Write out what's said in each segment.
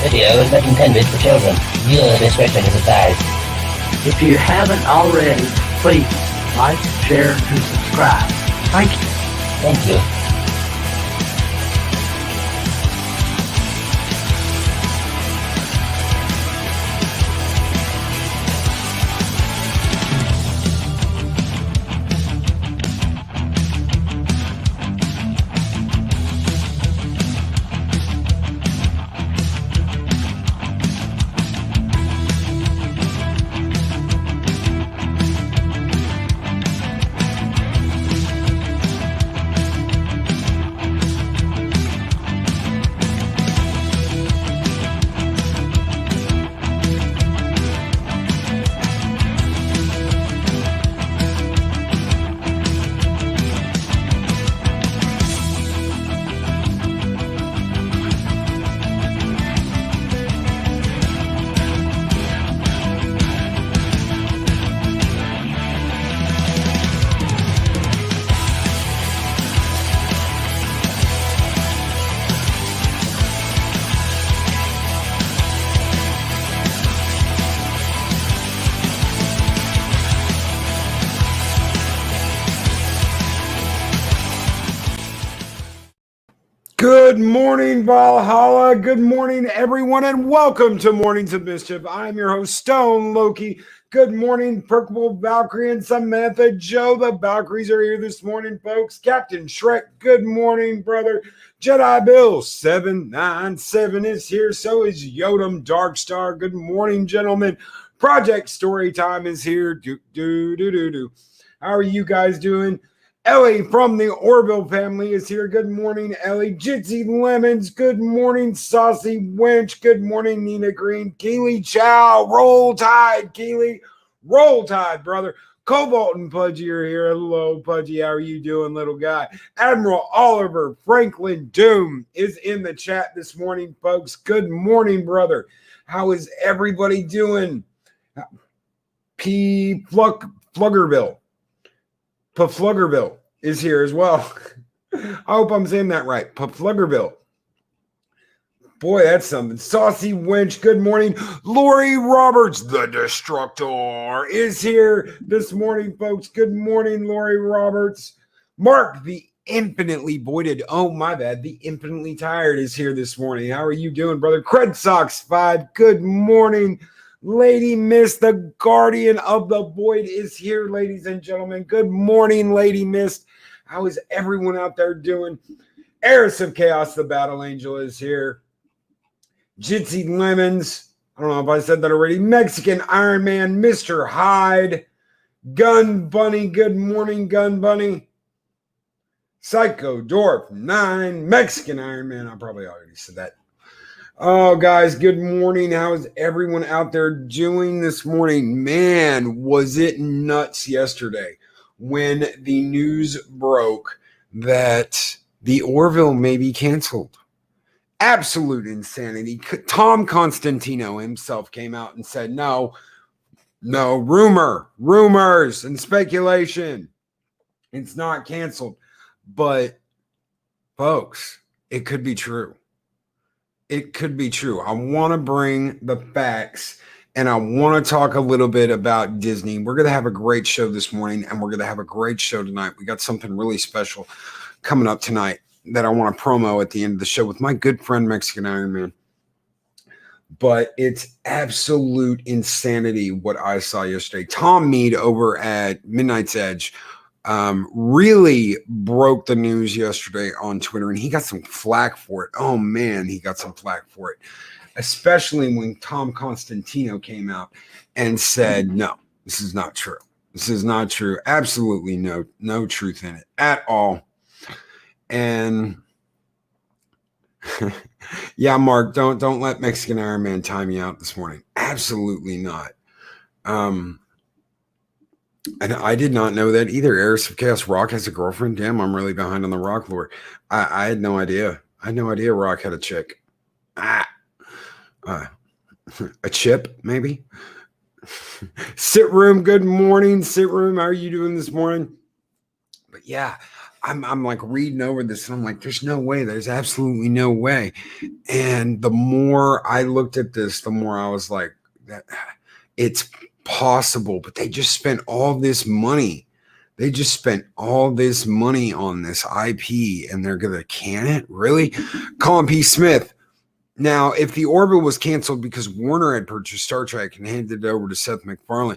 video is not intended for children. Viewer discretion is advised. If you haven't already, please like, share, and subscribe. Thank you. Thank you. Good morning, Valhalla. Good morning, everyone, and welcome to Mornings of Mischief. I'm your host, Stone Loki. Good morning, Purple Valkyrie and Samantha Joe. The Valkyries are here this morning, folks. Captain Shrek, good morning, brother. Jedi Bill 797 is here. So is Yodam Darkstar. Good morning, gentlemen. Project Storytime is here. How are you guys doing? Ellie from the Orville family is here. Good morning, Ellie. Jitsi Lemons. Good morning, Saucy Wench. Good morning, Nina Green. Keely Chow. Roll Tide, Keely. Roll Tide, brother. Cobalt and Pudgy are here. Hello, Pudgy. How are you doing, little guy? Admiral Oliver Franklin Doom is in the chat this morning, folks. Good morning, brother. How is everybody doing? Fluggerville. Pafluggerville is here as well. I hope I'm saying that right. Pafluggerville. Boy, that's something. Saucy Wench, good morning. Lori Roberts, the Destructor, is here this morning, folks. Good morning, Lori Roberts. Mark, the infinitely voided, the infinitely tired is here this morning. How are you doing, brother? Cred Sox 5, good morning. Lady Mist, the guardian of the void, is here, ladies and gentlemen. Good morning, Lady Mist. How is everyone out there doing? Heiress of Chaos, the battle angel, is here. Jitsi Lemons, I don't know if I said that already. Mexican Iron Man, Mr. Hyde. Gun Bunny, good morning, Gun Bunny. Psycho Dwarf 9, Mexican Iron Man. I probably already said that. Oh, guys, good morning. How is everyone out there doing this morning? Man, was it nuts yesterday when the news broke that the Orville may be canceled. Absolute insanity. Tom Constantino himself came out and said, no, rumors and speculation. It's not canceled. But, folks, it could be true. It could be true. I want to bring the facts, and I want to talk a little bit about Disney. We're going to have a great show this morning, and we're going to have a great show tonight. We got something really special coming up tonight that I want to promo at the end of the show with my good friend, Mexican Iron Man. But it's absolute insanity what I saw yesterday. Tom Mead over at Midnight's Edge really broke the news yesterday on Twitter, and he got some flack for it. Oh man, he got some flack for it, especially when Tom Constantino came out and said, no, this is not true. This is not true. Absolutely no truth in it at all. And yeah, Mark, don't let Mexican Iron Man time you out this morning. Absolutely not. And I did not know that either. Heiress of Chaos Rock has a girlfriend. Damn, I'm really behind on the Rock lore. I had no idea. I had no idea Rock had a chick. A chip, maybe. Sit Room, good morning. Sit Room, how are you doing this morning? But yeah, I'm like reading over this and I'm like, there's no way. There's absolutely no way. And the more I looked at this, the more I was like, that it's possible, but they just spent all this money. They just spent all this money on this IP and they're going to can it? Really? Colin P. Smith. Now, if the Orville was canceled because Warner had purchased Star Trek and handed it over to Seth MacFarlane,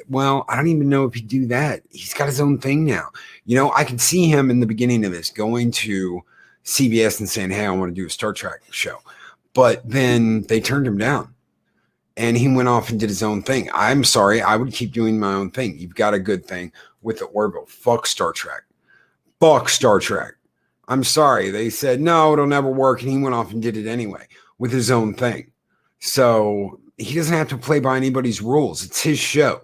well, I don't even know if he'd do that. He's got his own thing now. You know, I can see him in the beginning of this going to CBS and saying, hey, I want to do a Star Trek show. But then they turned him down and he went off and did his own thing. I'm sorry. I would keep doing my own thing. You've got a good thing with the Orville. Fuck Star Trek. Fuck Star Trek. I'm sorry. They said, no, it'll never work. And he went off and did it anyway with his own thing. So he doesn't have to play by anybody's rules. It's his show.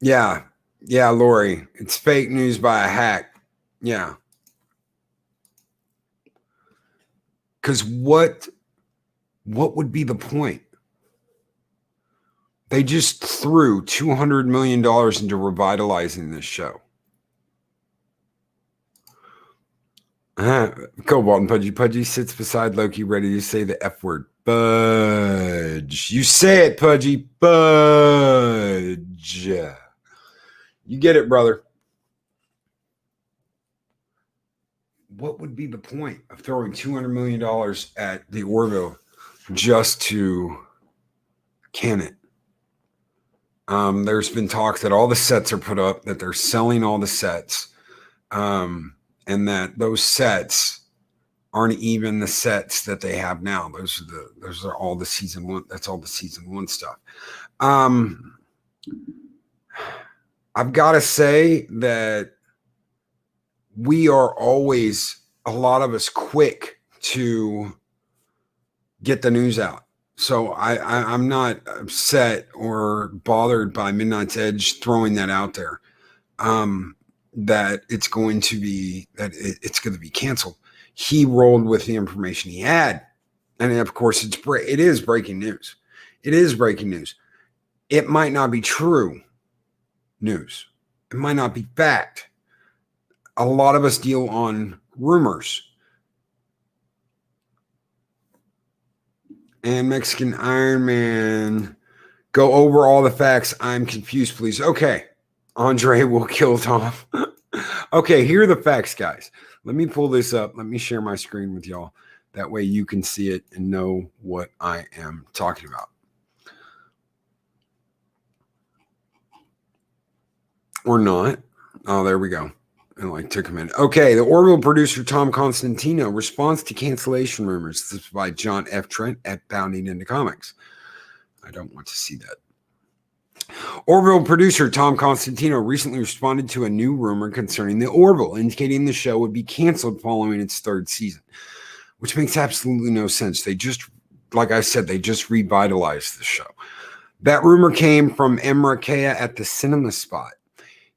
Yeah. Yeah, Lori. It's fake news by a hack. Yeah. Because what would be the point? They just threw $200 million into revitalizing this show. Cobalt and Pudgy sits beside Loki, ready to say the F word. Budge. You say it, Pudgy. Budge. You get it, brother. What would be the point of throwing $200 million at the Orville just to can it? There's been talk that all the sets are put up, that they're selling all the sets, and that those sets aren't even the sets that they have now. Those are all the season one. That's all the season one stuff. I've got to say that we are always, a lot of us, quick to get the news out. So I'm not upset or bothered by Midnight's Edge throwing that out there, that it's going to be canceled. He rolled with the information he had, and of course it is breaking news. It is breaking news. It might not be true news. It might not be fact. A lot of us deal on rumors. And Mexican Iron Man, go over all the facts. I'm confused, please. Okay. Andre will kill Tom. Okay, here are the facts, guys. Let me pull this up. Let me share my screen with y'all. That way you can see it and know what I am talking about. Or not. Oh, there we go. It took a minute. Okay, the Orville producer Tom Constantino responds to cancellation rumors. This is by John F. Trent at Bounding Into Comics. I don't want to see that. Orville producer Tom Constantino recently responded to a new rumor concerning the Orville, indicating the show would be canceled following its third season, which makes absolutely no sense. They just, like I said, they just revitalized the show. That rumor came from Emra Kea at the Cinema Spot.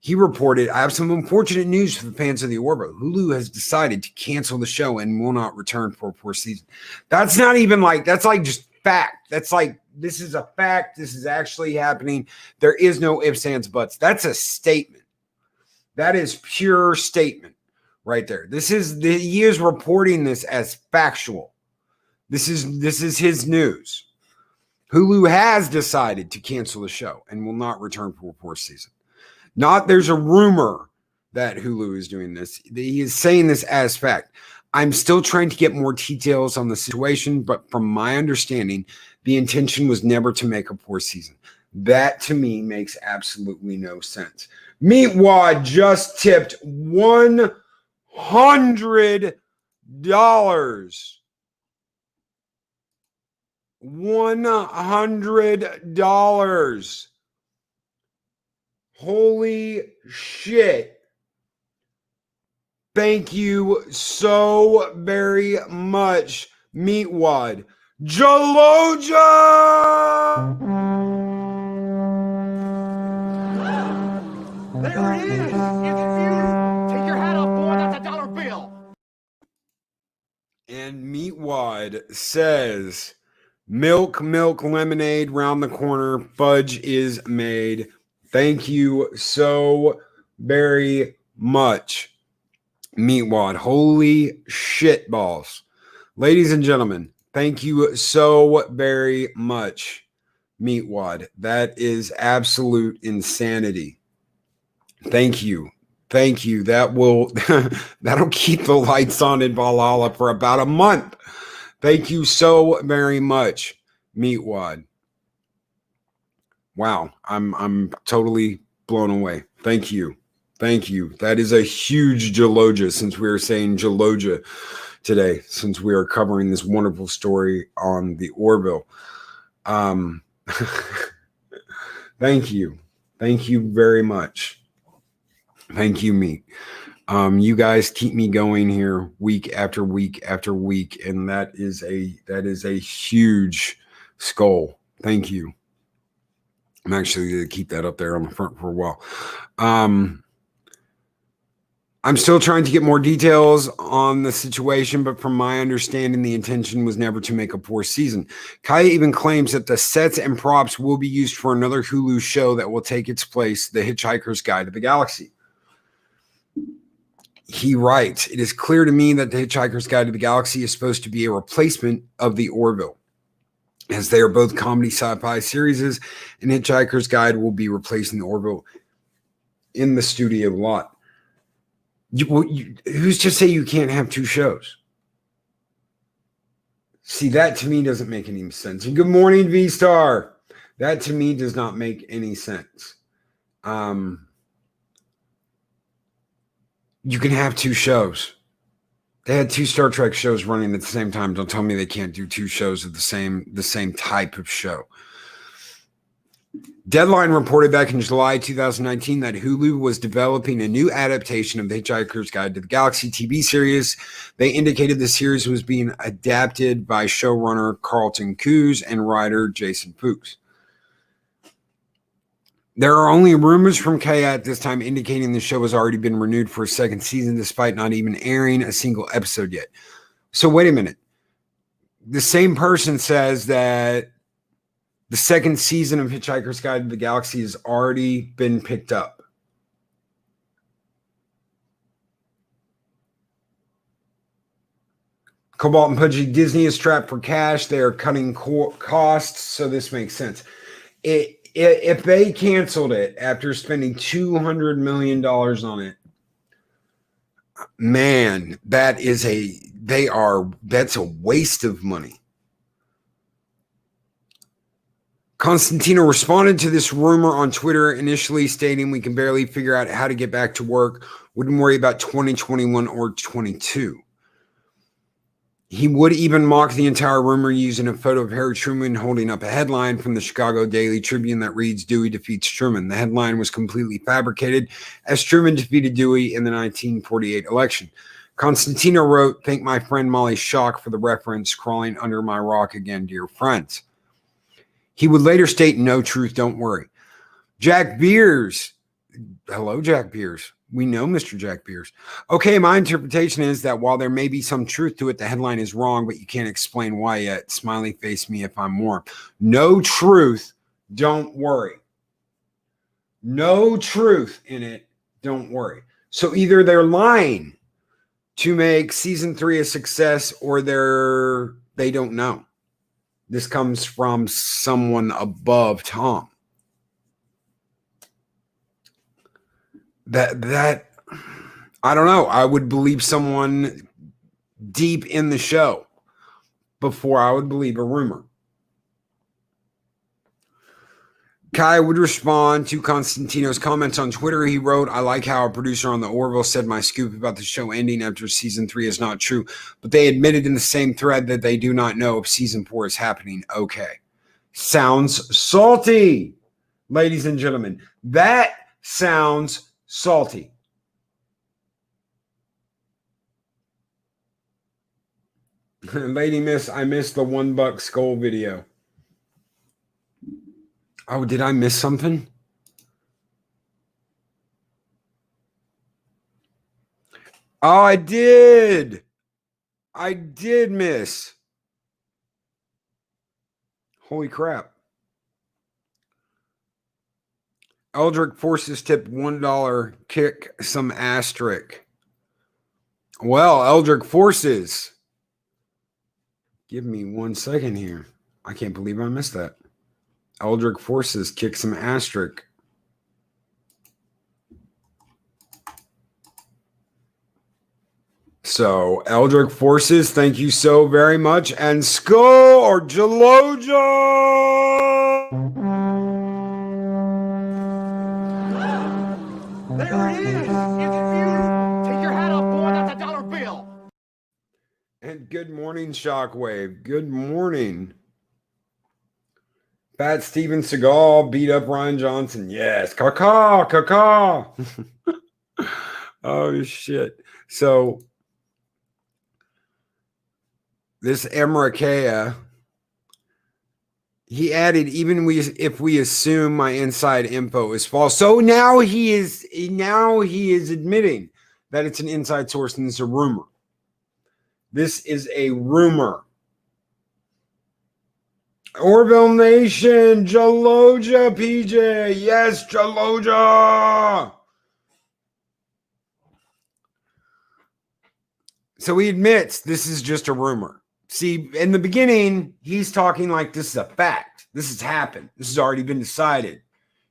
He reported, I have some unfortunate news for the fans of the Orville. Hulu has decided to cancel the show and will not return for a fourth season. That's not even that's just fact. That's this is a fact. This is actually happening. There is no ifs, ands, buts. That's a statement. That is pure statement right there. He is reporting this as factual. This is his news. Hulu has decided to cancel the show and will not return for a fourth season. Not there's a rumor that Hulu is doing this. He is saying this as fact. I'm still trying to get more details on the situation, but from my understanding, the intention was never to make a fourth season. That to me makes absolutely no sense. Meatwad just tipped $100. $100. Holy shit. Thank you so very much, Meatwad. Jaloja! There it is! It's you! Take your hat off, boy. That's a dollar bill. And Meatwad says, milk, lemonade round the corner. Fudge is made. Thank you so very much, Meatwad. Holy shit balls. Ladies and gentlemen, thank you so very much, Meatwad. That is absolute insanity. Thank you. Thank you. That'll keep the lights on in Valhalla for about a month. Thank you so very much, Meatwad. Wow, I'm totally blown away. Thank you. Thank you. That is a huge Gelogia, since we were saying Gelogia today, since we are covering this wonderful story on the Orville. Thank you. Thank you very much. Thank you, Meat. You guys keep me going here week after week after week, and that is a huge skull. Thank you. I'm actually going to keep that up there on the front for a while. I'm still trying to get more details on the situation, but from my understanding, the intention was never to make a fourth season. Kaya even claims that the sets and props will be used for another Hulu show that will take its place, The Hitchhiker's Guide to the Galaxy. He writes, "It is clear to me that The Hitchhiker's Guide to the Galaxy is supposed to be a replacement of the Orville, as they are both comedy sci-fi series, and Hitchhiker's Guide will be replacing the Orville in the studio lot." Who's to say you can't have two shows? See, that to me doesn't make any sense. And good morning, V-Star. That to me does not make any sense. You can have two shows. They had two Star Trek shows running at the same time. Don't tell me they can't do two shows of the same type of show. Deadline reported back in July 2019 that Hulu was developing a new adaptation of The Hitchhiker's Guide to the Galaxy TV series. They indicated the series was being adapted by showrunner Carlton Cuse and writer Jason Fuchs. There are only rumors from Kaya at this time indicating the show has already been renewed for a second season, despite not even airing a single episode yet. So wait a minute. The same person says that the second season of Hitchhiker's Guide to the Galaxy has already been picked up. Cobalt and Pudgy, Disney is strapped for cash. They are cutting costs, so this makes sense. If they canceled it after spending $200 million on it, man, that's a waste of money. Constantino responded to this rumor on Twitter, initially stating, "We can barely figure out how to get back to work. Wouldn't worry about 2021 or 22. He would even mock the entire rumor using a photo of Harry Truman holding up a headline from the Chicago Daily Tribune that reads, "Dewey defeats Truman." The headline was completely fabricated, as Truman defeated Dewey in the 1948 election. Constantino wrote, "Thank my friend Molly Shock for the reference, crawling under my rock again, dear friends." He would later state, "No truth, don't worry." Jack Beers. Hello, Jack Beers. We know Mr. Jack Beers. "Okay, my interpretation is that while there may be some truth to it, the headline is wrong, but you can't explain why yet. Smiley face me if I'm warm." No truth, don't worry. No truth in it, don't worry. So either they're lying to make season 3 a success, or they don't know. This comes from someone above Tom. That I don't know. I would believe someone deep in the show before I would believe a rumor. Kai would respond to Constantino's comments on Twitter. He wrote, "I like how a producer on the Orville said my scoop about the show ending after season 3 is not true, but they admitted in the same thread that they do not know if season 4 is happening." Okay. Sounds salty, ladies and gentlemen. That sounds salty. Lady Miss, I missed the $1 skull video. Oh, did I miss something? Oh, I did. I did miss. Holy crap. Eldrick Forces tip $1. Kick some asterisk. Well, Eldrick Forces. Give me 1 second here. I can't believe I missed that. Eldrick Forces kick some asterisk. So, Eldrick Forces, thank you so very much. And Skull or Jaloja! There it is! It's you! Take your hat off, boy, that's a dollar bill! And good morning, Shockwave. Good morning. Fat Steven Seagal beat up Ryan Johnson. Yes. Caw. Oh, shit. So, this Emrakea, he added, even if we assume my inside info is false. So now he is admitting that it's an inside source and it's a rumor. This is a rumor. Orville Nation, Jaloja, PJ. Yes, Jaloja. So he admits this is just a rumor. See, in the beginning, he's talking like this is a fact. This has happened. This has already been decided.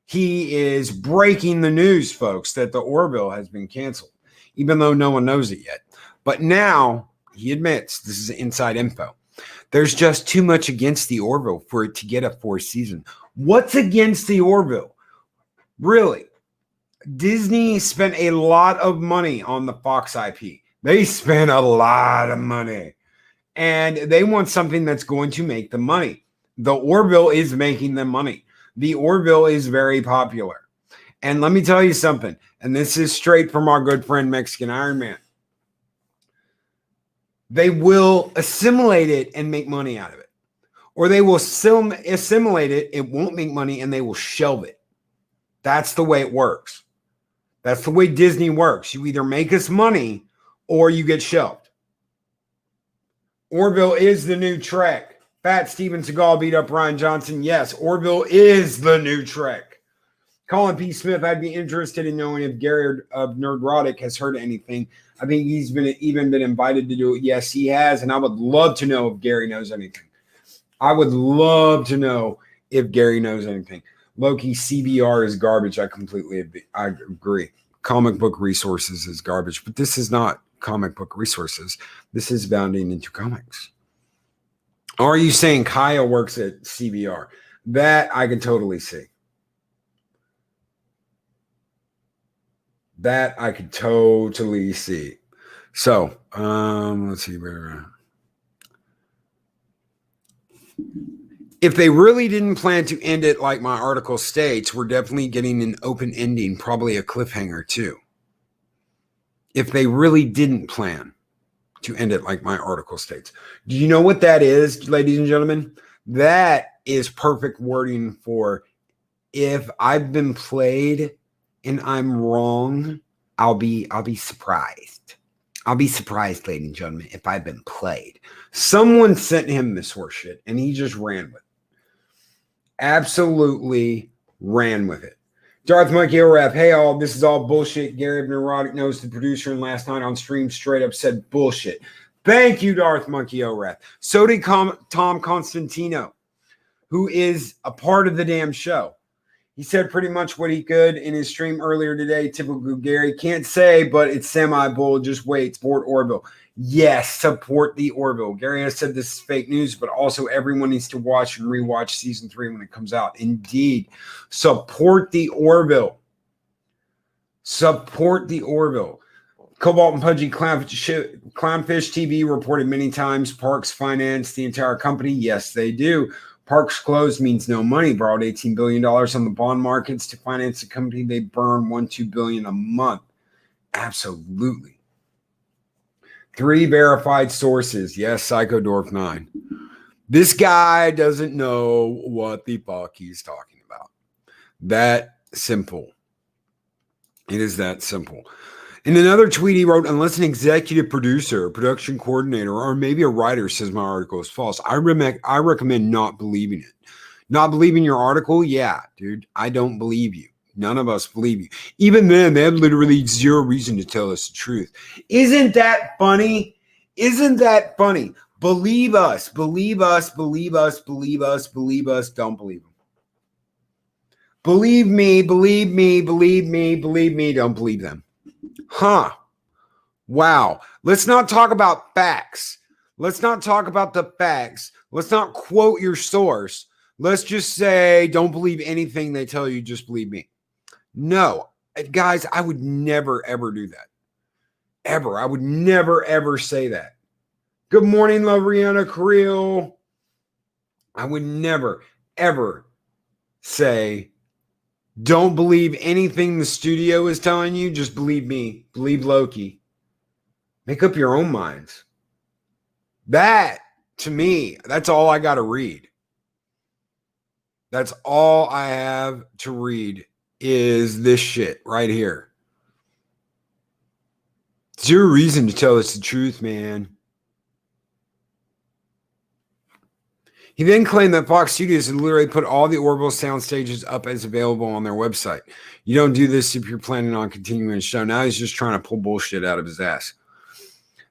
He is breaking the news, folks, that the Orville has been canceled, even though no one knows it yet. But now he admits this is inside info. There's just too much against the Orville for it to get a fourth season. What's against the Orville? Really? Disney spent a lot of money on the Fox IP. They spent a lot of money. And they want something that's going to make them money. The Orville is making them money. The Orville is very popular. And let me tell you something, and this is straight from our good friend Mexican Iron Man. They will assimilate it and make money out of it. Or they will assimilate it, it won't make money, and they will shelve it. That's the way it works. That's the way Disney works. You either make us money or you get shelved. Orville is the new Trek. Fat Steven Seagal beat up Ryan Johnson. Yes, Orville is the new Trek. Colin P. Smith, I'd be interested in knowing if Gary of Nerdrotic has heard anything. I think he's even been invited to do it. Yes, he has, and I would love to know if Gary knows anything. I would love to know if Gary knows anything. Loki, CBR is garbage. I agree. Comic book resources is garbage, but this is not comic book resources. This is bounding into comics. Or are you saying Kyle works at CBR? That I can totally see. That I could totally see. So, let's see where. If they really didn't plan to end it like my article states, we're definitely getting an open ending, probably a cliffhanger too. If they really didn't plan to end it like my article states. Do you know what that is, ladies and gentlemen? That is perfect wording for if I've been played and I'm wrong, I'll be surprised. I'll be surprised, ladies and gentlemen, if I've been played. Someone sent him this horseshit and he just ran with it. Absolutely ran with it. Darth Monkey O-Rap, hey all, this is all bullshit. Gary of Neurotic knows the producer and last night on stream straight up said bullshit. Thank you, Darth Monkey O-Rap. So did Tom Constantino, who is a part of the damn show. He said pretty much what he could in his stream earlier today. Typical Gary. Can't say, but it's semi-bull. Just wait. Support Orville. Yes, support the Orville. Gary has said this is fake news, but also everyone needs to watch and rewatch season 3 when it comes out. Indeed. Support the Orville. Support the Orville. Cobalt and Pudgy Clownfish TV reported many times Parks finance the entire company. Yes, they do. Parks closed means no money. Borrowed $18 billion on the bond markets to finance the company. They burn $1-2 billion a month. Absolutely. 3 verified sources. Yes, Psychodorf 9. This guy doesn't know what the fuck he's talking about. That simple. It is that simple. In another tweet, he wrote, unless an executive producer, production coordinator, or maybe a writer says my article is false, I recommend not believing it. Not believing your article? Yeah, dude, I don't believe you. None of us believe you. Even then, they have literally zero reason to tell us the truth. Isn't that funny? Isn't that funny? Believe us, believe us, believe us, believe us, believe us. Don't believe them. Believe me, believe me, believe me, believe me. Don't believe them. Huh. Wow. Let's not talk about facts. Let's not talk about the facts. Let's not quote your source. Let's just say, don't believe anything they tell you. Just believe me. No, guys, I would never, ever do that. Ever. I would never, ever say that. Good morning, Lavriana Creel. I would never, ever say, don't believe anything the studio is telling you. Just believe me. Believe Loki. Make up your own minds. That, to me, that's all I got to read. That's all I have to read is this shit right here. Zero reason to tell us the truth, man. He then claimed that Fox Studios had literally put all the Orville sound stages up as available on their website. You don't do this if you're planning on continuing the show. Now he's just trying to pull bullshit out of his ass.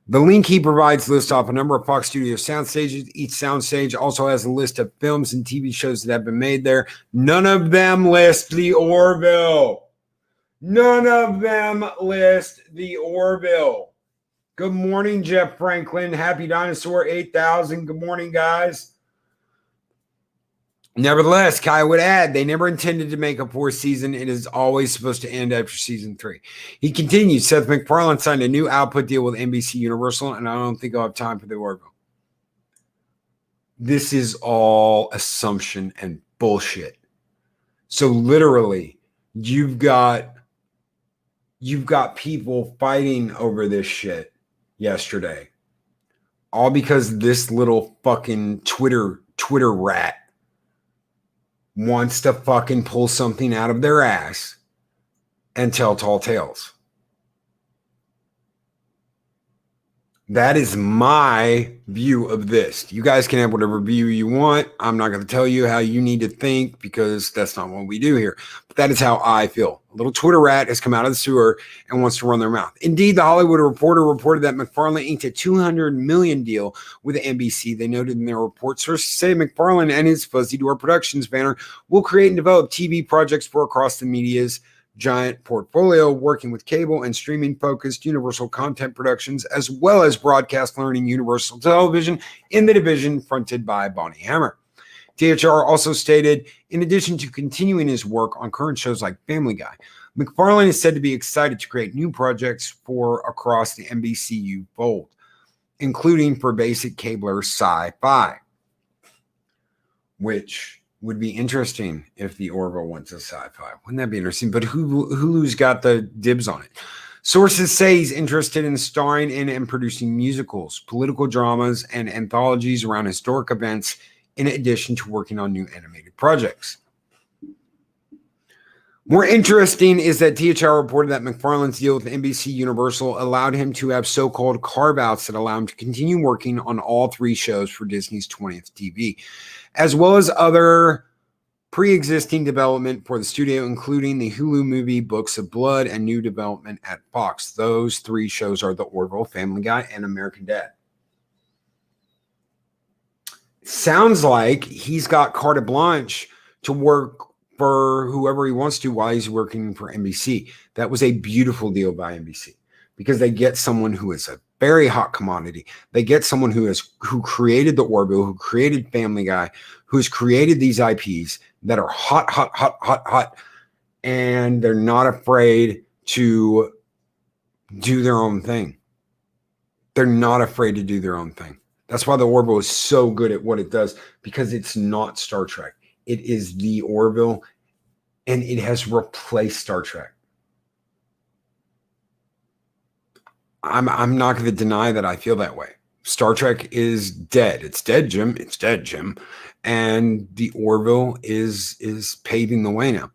The link he provides lists off a number of Fox Studios sound stages. Each sound stage also has a list of films and TV shows that have been made there. None of them list the Orville. None of them list the Orville. Good morning, Jeff Franklin. Happy Dinosaur 8000. Good morning, guys. Nevertheless, Kai would add, they never intended to make a fourth season. It is always supposed to end after season 3. He continued, Seth MacFarlane signed a new output deal with NBC Universal, and I don't think I'll have time for the Orville. This is all assumption and bullshit. So literally, you've got people fighting over this shit yesterday. All because this little fucking Twitter rat wants to fucking pull something out of their ass and tell tall tales. That is my view of this. You guys can have whatever view you want. I'm not going to tell you how you need to think because that's not what we do here. But that is how I feel. A little Twitter rat has come out of the sewer and wants to run their mouth. Indeed, the Hollywood Reporter reported that MacFarlane inked a $200 million deal with NBC. They noted in their report, sources say MacFarlane and his Fuzzy Door Productions banner will create and develop TV projects for across the media's giant portfolio, working with cable and streaming focused Universal content productions, as well as broadcast learning Universal Television in the division fronted by Bonnie Hammer. THR also stated, in addition to continuing his work on current shows like Family Guy, MacFarlane is said to be excited to create new projects for across the NBCU fold, including for basic cabler sci-fi, which would be interesting if the Orville went to sci-fi. Wouldn't that be interesting? But Hulu's got the dibs on it. Sources say he's interested in starring in and producing musicals, political dramas, and anthologies around historic events, in addition to working on new animated projects. More interesting is that THR reported that MacFarlane's deal with NBC Universal allowed him to have so-called carve-outs that allow him to continue working on all 3 shows for Disney's 20th TV, as well as other pre-existing development for the studio, including the Hulu movie Books of Blood and new development at Fox. Those 3 shows are The Orville, Family Guy, and American Dad. Sounds like he's got carte blanche to work for whoever he wants to while he's working for NBC. That was a beautiful deal by NBC because they get someone who is a very hot commodity. They get someone who created the Orville, who created Family Guy, who's created these IPs that are hot, and they're not afraid to do their own thing. They're not afraid to do their own thing. That's why the Orville is so good at what it does, because it's not Star Trek. It is the Orville, and it has replaced Star Trek. I'm not going to deny that I feel that way. Star Trek is dead. It's dead, Jim. It's dead, Jim. And the Orville is paving the way now.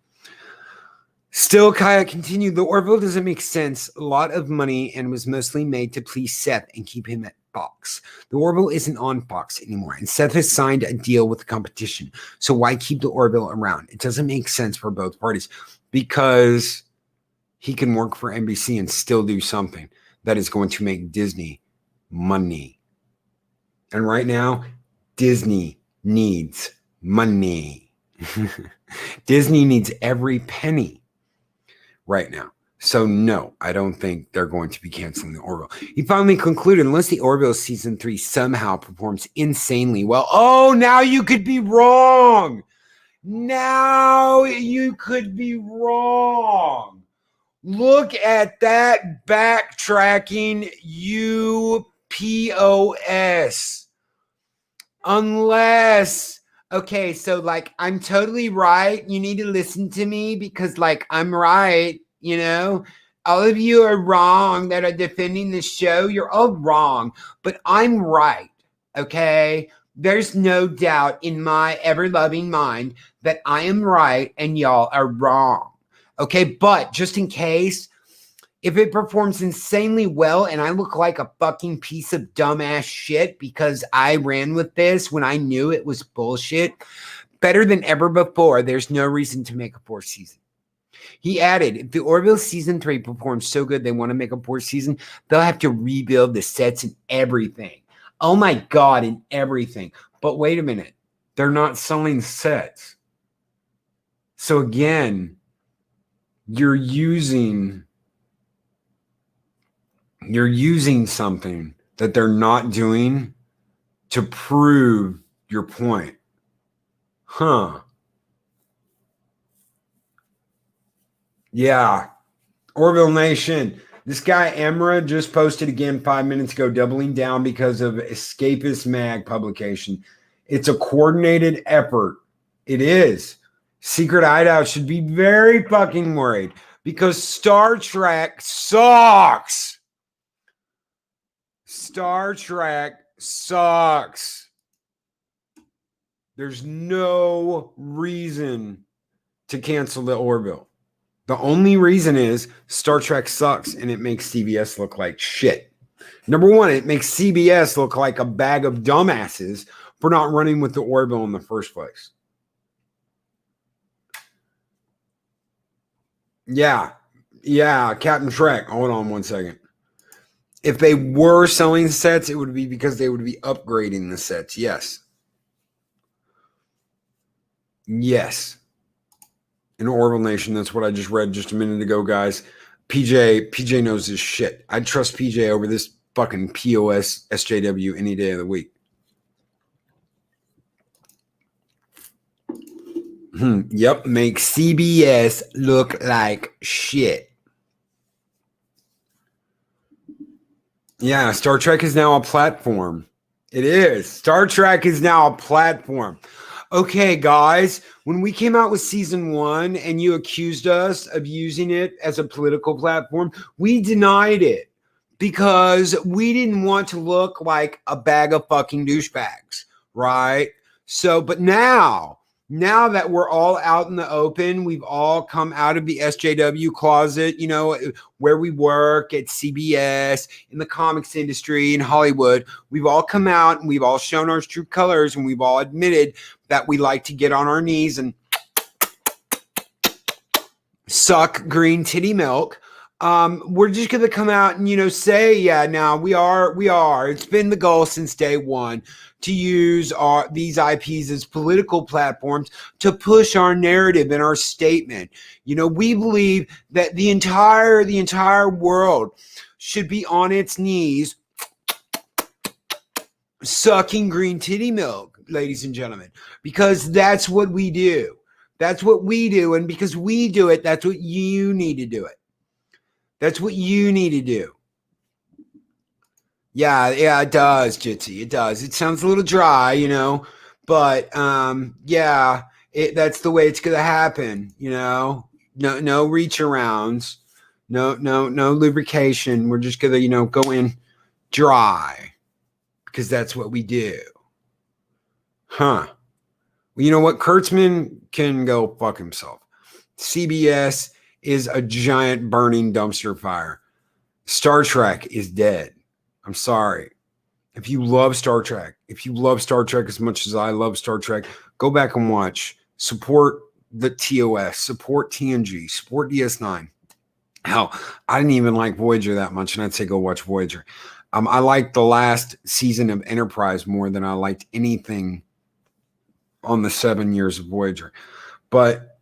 Still, Kaya continued, the Orville doesn't make sense. A lot of money and was mostly made to please Seth and keep him at Fox. The Orville isn't on Fox anymore, and Seth has signed a deal with the competition. So why keep the Orville around? It doesn't make sense for both parties. because he can work for NBC and still do something that is going to make Disney money. And right now, Disney needs money. Disney needs every penny right now. So no, I don't think they're going to be canceling the Orville. He finally concluded, unless the Orville season 3 somehow performs insanely well. Oh, now you could be wrong. Now you could be wrong. Look at that backtracking UPOS. Unless, okay, so like I'm totally right. You need to listen to me because like I'm right. You know, all of you are wrong that are defending the show. You're all wrong, but I'm right. Okay. There's no doubt in my ever loving mind that I am right and y'all are wrong. Okay. But just in case, if it performs insanely well and I look like a fucking piece of dumbass shit because I ran with this when I knew it was bullshit, better than ever before, there's no reason to make a 4th season. He added, if the Orville season 3 performs so good they want to make a 4th season, they'll have to rebuild the sets and everything. Oh my God, and everything. But wait a minute. They're not selling sets. So again, you're using something that they're not doing to prove your point. Huh. Yeah. Orville Nation. This guy Emra just posted again 5 minutes ago, doubling down because of Escapist Mag publication. It's a coordinated effort. It is. Secret Hideout should be very fucking worried because Star Trek sucks. Star Trek sucks. There's no reason to cancel the Orville. The only reason is Star Trek sucks and it makes CBS look like shit. Number one, it makes CBS look like a bag of dumbasses for not running with the Orville in the first place. Yeah, Captain Trek. Hold on one second. If they were selling sets, it would be because they would be upgrading the sets. Yes. Yes. In Orville Nation, that's what I just read just a minute ago, guys. PJ knows his shit. I'd trust PJ over this fucking POS SJW any day of the week. Yep, make CBS look like shit. Yeah, Star Trek is now a platform. It is. Star Trek is now a platform. Okay, guys, when we came out with season 1 and you accused us of using it as a political platform, we denied it because we didn't want to look like a bag of fucking douchebags, right? So, but now that we're all out in the open, we've all come out of the SJW closet, you know, where we work at CBS, in the comics industry, in Hollywood. We've all come out and we've all shown our true colors and we've all admitted that we like to get on our knees and suck green titty milk. We're just going to come out and, you know, say, yeah, now we are. It's been the goal since day one to use these IPs as political platforms to push our narrative and our statement. You know, we believe that the entire world should be on its knees sucking green titty milk, ladies and gentlemen, because that's what we do. That's what we do. And because we do it, that's what you need to do it. That's what you need to do. Yeah, it does, Jitsi. It does. It sounds a little dry, you know, but yeah, that's the way it's gonna happen, you know. No reach arounds, no lubrication. We're just gonna, you know, go in dry because that's what we do. Huh. Well, you know what? Kurtzman can go fuck himself. CBS is a giant burning dumpster fire. Star Trek is dead. I'm sorry. If you love Star Trek, as much as I love Star Trek, go back and watch. Support the TOS, support TNG, support DS9. Hell, I didn't even like Voyager that much, and I'd say go watch Voyager. I liked the last season of Enterprise more than I liked anything on the 7 years of Voyager. But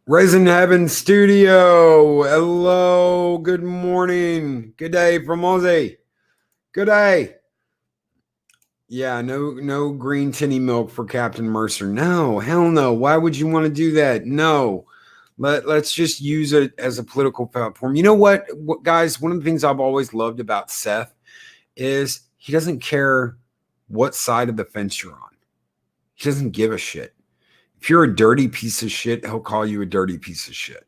Resin Heaven Studio, hello, good morning, good day from Aussie, good day. Yeah, no green tinny milk for Captain Mercer. No, hell no. Why would you want to do that? No. Let's just use it as a political platform. You know what, guys? One of the things I've always loved about Seth is he doesn't care what side of the fence you're on. He doesn't give a shit. If you're a dirty piece of shit, he'll call you a dirty piece of shit.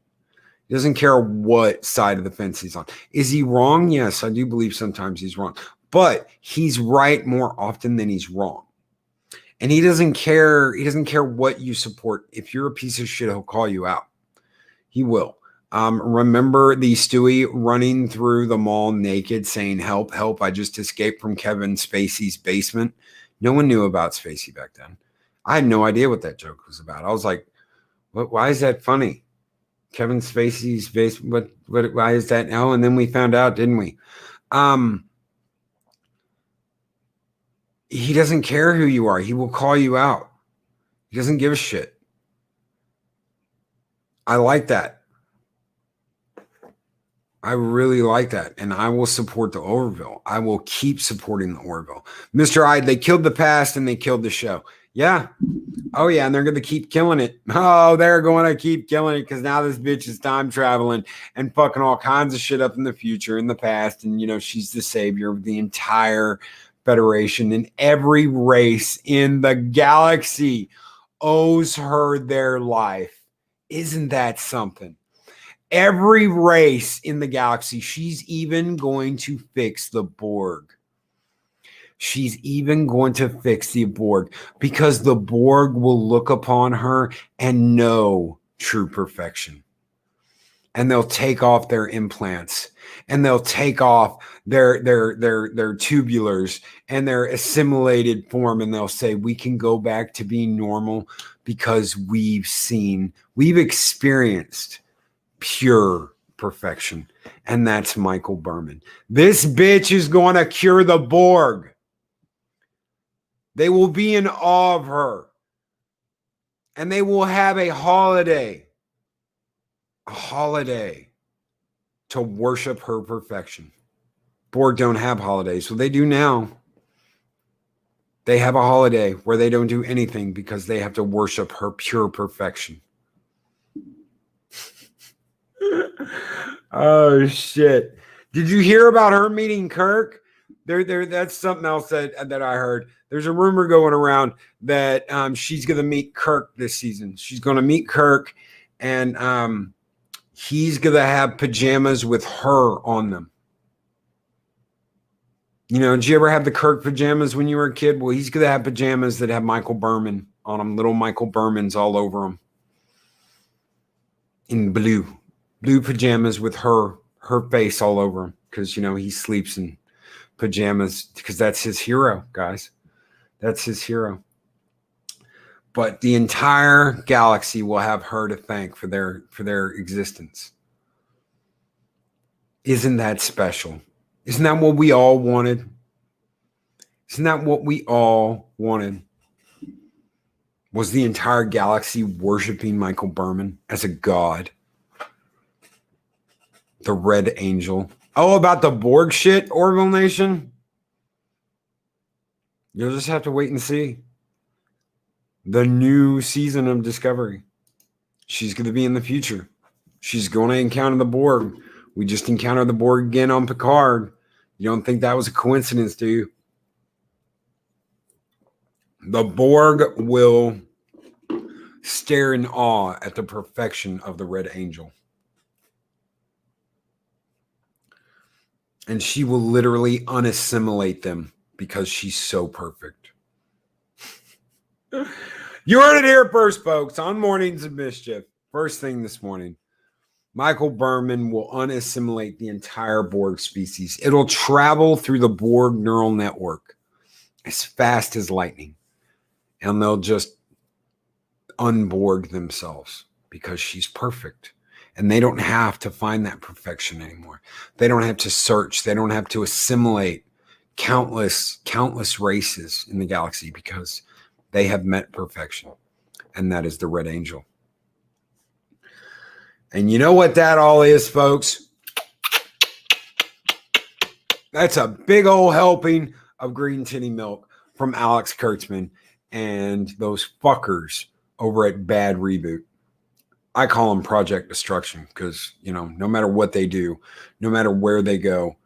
He doesn't care what side of the fence he's on. Is he wrong? Yes, I do believe sometimes he's wrong. But he's right more often than he's wrong. And he doesn't care. He doesn't care what you support. If you're a piece of shit, he'll call you out. He will. Remember the Stewie running through the mall naked saying, help, help, I just escaped from Kevin Spacey's basement. No one knew about Spacey back then. I had no idea what that joke was about. I was like, why is that funny? Kevin Spacey's basement, why is that? Oh, and then we found out, didn't we? He doesn't care who you are. He will call you out. He doesn't give a shit. I like that. I really like that. And I will support the Orville. I will keep supporting the Orville. Mr. I, they killed the past and they killed the show. Yeah. Oh, yeah. And they're going to keep killing it. Oh, they're going to keep killing it because now this bitch is time traveling and fucking all kinds of shit up in the future, in the past. And, you know, she's the savior of the entire Federation, and every race in the galaxy owes her their life. Isn't that something? Every race in the galaxy. She's even going to fix the Borg. She's even going to fix the Borg because the Borg will look upon her and know true perfection. And they'll take off their implants, and they'll take off their tubulars and their assimilated form, and they'll say, we can go back to being normal because we've experienced pure perfection. And that's Michael Berman. This bitch is going to cure the Borg. They will be in awe of her. And they will have a holiday to worship her perfection. Borg don't have holidays, so they do now. They have a holiday where they don't do anything because they have to worship her pure perfection. Oh, shit. Did you hear about her meeting Kirk? That's something else that I heard. There's a rumor going around that she's going to meet Kirk this season. She's going to meet Kirk, and he's going to have pajamas with her on them. You know, did you ever have the Kirk pajamas when you were a kid? Well, he's going to have pajamas that have Michael Berman on them, little Michael Bermans all over them. In blue pajamas with her face all over him because, you know, he sleeps in pajamas because that's his hero, guys. That's his hero. But the entire galaxy will have her to thank for their existence. Isn't that special? Isn't that what we all wanted? Isn't that what we all wanted? Was the entire galaxy worshiping Michael Berman as a god? The Red Angel. Oh, about the Borg shit, Orville Nation? You'll just have to wait and see. The new season of Discovery. She's going to be in the future. She's going to encounter the Borg. We just encountered the Borg again on Picard. You don't think that was a coincidence, do you? The Borg will stare in awe at the perfection of the Red Angel. And she will literally unassimilate them because she's so perfect. You heard it here first, folks, on Mornings of Mischief. First thing this morning. Michael Berman will unassimilate the entire Borg species. It'll travel through the Borg neural network as fast as lightning. And they'll just unborg themselves because she's perfect. And they don't have to find that perfection anymore. They don't have to search. They don't have to assimilate countless races in the galaxy because they have met perfection. And that is the Red Angel. And you know what that all is, folks? That's a big old helping of green titty milk from Alex Kurtzman and those fuckers over at Bad Reboot. I call them Project Destruction because, no matter what they do, no matter where they go,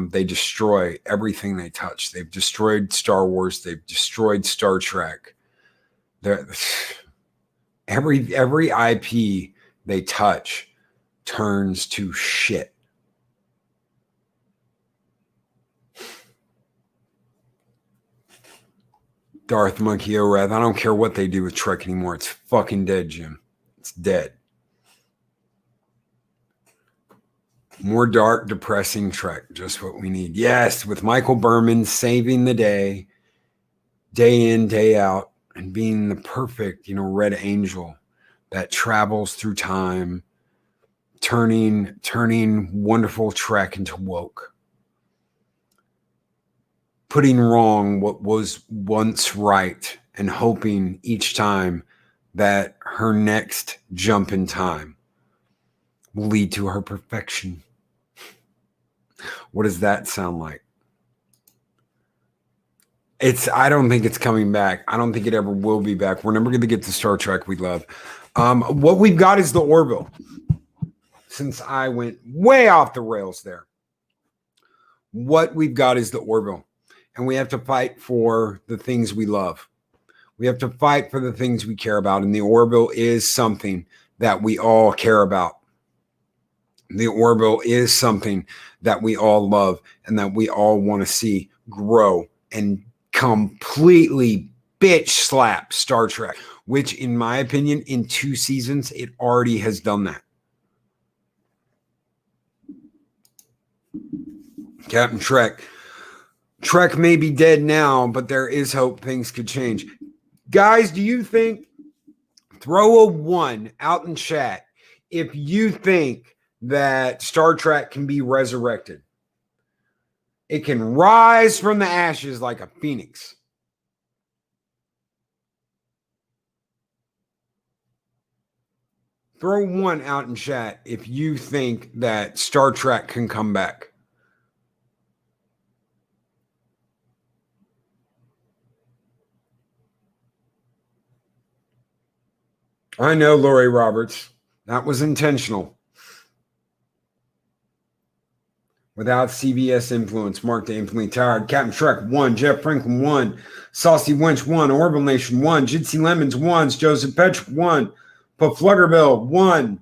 they destroy everything they touch. They've destroyed Star Wars. They've destroyed Star Trek. Every IP they touch turns to shit. Darth Monkey O'Rath, I don't care what they do with Trek anymore. It's fucking dead, Jim. It's dead. More dark, depressing Trek. Just what we need. Yes, with Michael Berman saving the day in, day out, and being the perfect, Red Angel that travels through time, turning wonderful Trek into woke. Putting wrong what was once right and hoping each time that her next jump in time will lead to her perfection. What does that sound like? I don't think it's coming back. I don't think it ever will be back. We're never going to get the Star Trek we love. What we've got is the Orville. Since I went way off the rails there. What we've got is the Orville. And we have to fight for the things we love. We have to fight for the things we care about. And the Orville is something that we all care about. The Orville is something that we all love and that we all want to see grow and completely bitch slap Star Trek, which in my opinion, in 2 seasons, it already has done that. Captain Trek. Trek may be dead now, but there is hope things could change. Guys, do you think, throw a 1 out in chat if you think that Star Trek can be resurrected? It can rise from the ashes like a phoenix. Throw 1 out in chat if you think that Star Trek can come back. I know, Lori Roberts. That was intentional. Without CBS influence, Mark the Infinitely Tired, Captain Shrek 1, Jeff Franklin 1, Saucy Wench 1, Orville Nation 1, Jitsi Lemons 1, Joseph Petrick 1, Pafluggerville 1,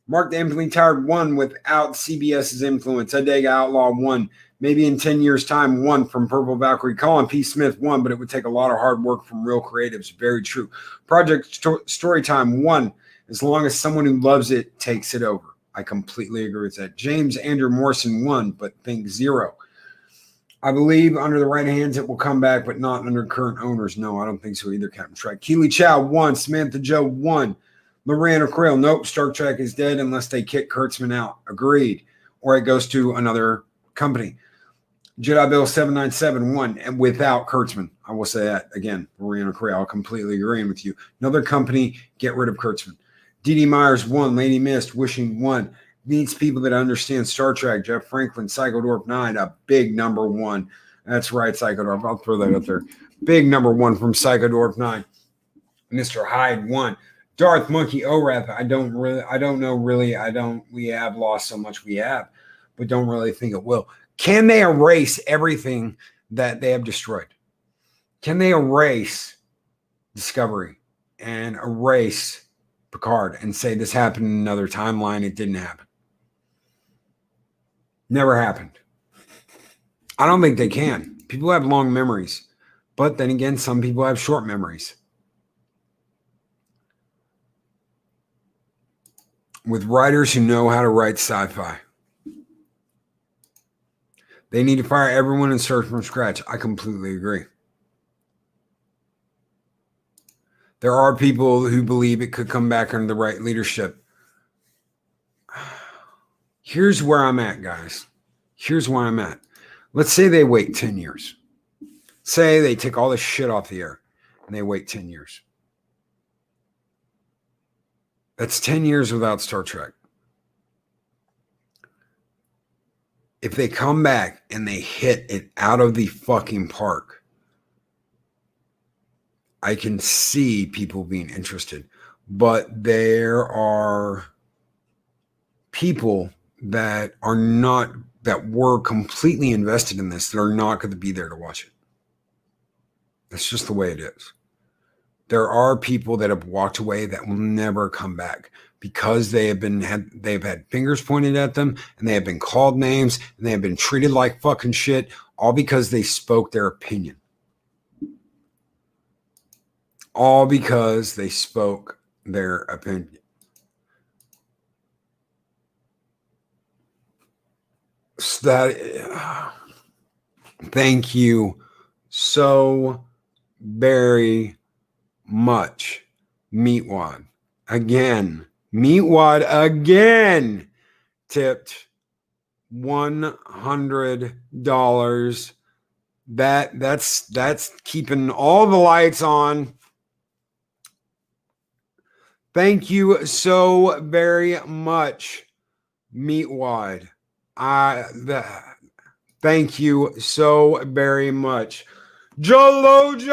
Mark the Infinitely Tired 1 without CBS's influence, Adega Outlaw 1, maybe in 10 years' time 1 from Purple Valkyrie, Colin P. Smith 1, but it would take a lot of hard work from real creatives. Very true. Project Storytime 1, as long as someone who loves it takes it over. I completely agree with that. James Andrew Morrison 1, but think 0. I believe under the right hands it will come back, but not under current owners. No, I don't think so either, Captain Trek. Keely Chow 1, Samantha Joe 1, Lorraine O'Crail. Nope, Star Trek is dead unless they kick Kurtzman out. Agreed. Or it goes to another company. Jedi Bill 797 1, and without Kurtzman. I will say that again, Lorraine O'Crail. I'll completely agreeing with you. Another company, get rid of Kurtzman. D.D. Myers 1, Lady Mist, Wishing 1, needs people that understand Star Trek. Jeff Franklin, Psychodorp 9, a big number 1. That's right, Psychodorp. I'll throw that up there. Big number 1 from Psychodorp 9. Mr. Hyde 1. Darth Monkey Orath. We have lost so much we have, but don't really think it will. Can they erase everything that they have destroyed? Can they erase Discovery and erase Picard and say this happened in another timeline? It didn't happen. Never happened. I don't think they can. People have long memories, but then again, some people have short memories. With writers who know how to write sci-fi, they need to fire everyone and start from scratch. I completely agree. There are people who believe it could come back under the right leadership. Here's where I'm at, guys. Here's where I'm at. Let's say they wait 10 years. Say they take all this shit off the air and they wait 10 years. That's 10 years without Star Trek. If they come back and they hit it out of the fucking park, I can see people being interested. But there are people that are not, that were completely invested in this, that are not going to be there to watch it. That's just the way it is. There are people that have walked away that will never come back because they've had fingers pointed at them and they have been called names and they have been treated like fucking shit, all because they spoke their opinion. All because they spoke their opinion. So that, thank you so very much, Meatwad. Again, Meatwad again tipped $100. That's keeping all the lights on. Thank you so very much, Meatwad. Thank you so very much. Jaloja!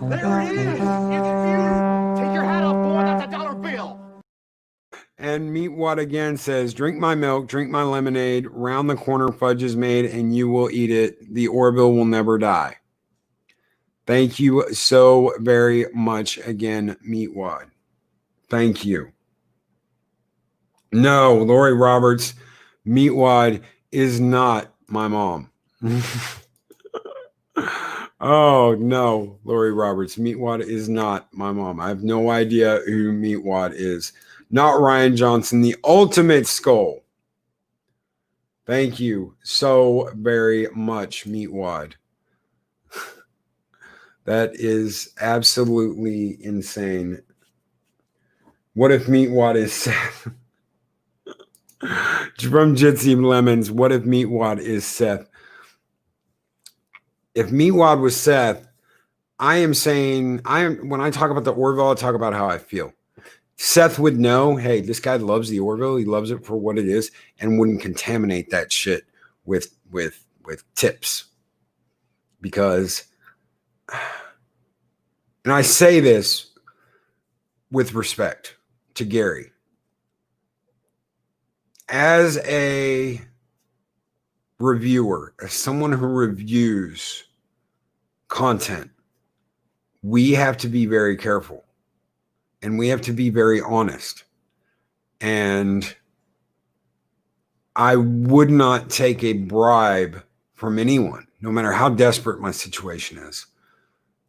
There it is! It's you! Take your hat off, boy, that's a $1 bill! And Meatwad again says, drink my milk, drink my lemonade, round the corner fudge is made, and you will eat it. The Orville will never die. Thank you so very much again, Meatwad. Thank you. No, Lori Roberts, Meatwad is not my mom. Oh, no, Lori Roberts, Meatwad is not my mom. I have no idea who Meatwad is. Not Ryan Johnson, the ultimate skull. Thank you so very much, Meatwad. That is absolutely insane. What if Meatwad is Seth? From Jitsi Lemons, what if Meatwad is Seth? If Meatwad was Seth, I am saying, when I talk about the Orville, I talk about how I feel. Seth would know, hey, this guy loves the Orville. He loves it for what it is and wouldn't contaminate that shit with tips. Because, and I say this with respect to Gary. As a reviewer, as someone who reviews content, we have to be very careful and we have to be very honest. And I would not take a bribe from anyone, no matter how desperate my situation is.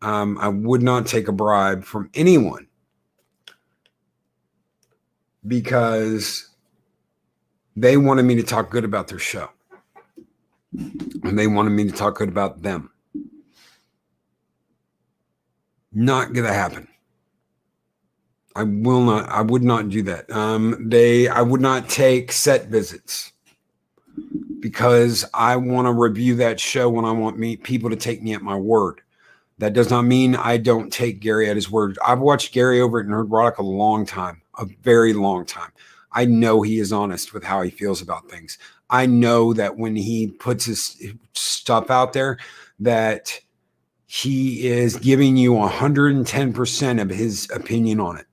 I would not take a bribe from anyone because they wanted me to talk good about their show. And they wanted me to talk good about them. Not going to happen. I would not do that. I would not take set visits because I want to review that show when I want people to take me at my word. That does not mean I don't take Gary at his word. I've watched Gary over at Nerdrotic a long time, a very long time. I know he is honest with how he feels about things. I know that when he puts his stuff out there, that he is giving you 110% of his opinion on it.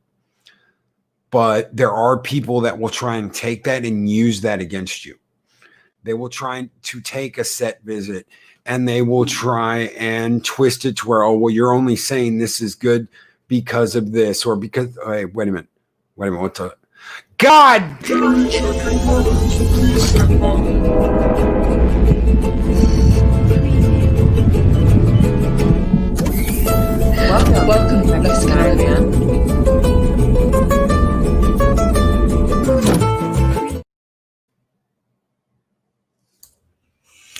But there are people that will try and take that and use that against you. They will try to take a set visit and they will try and twist it to where, oh, well, you're only saying this is good because of this or because, hey, wait a minute, what the, God! Welcome back to Skyman.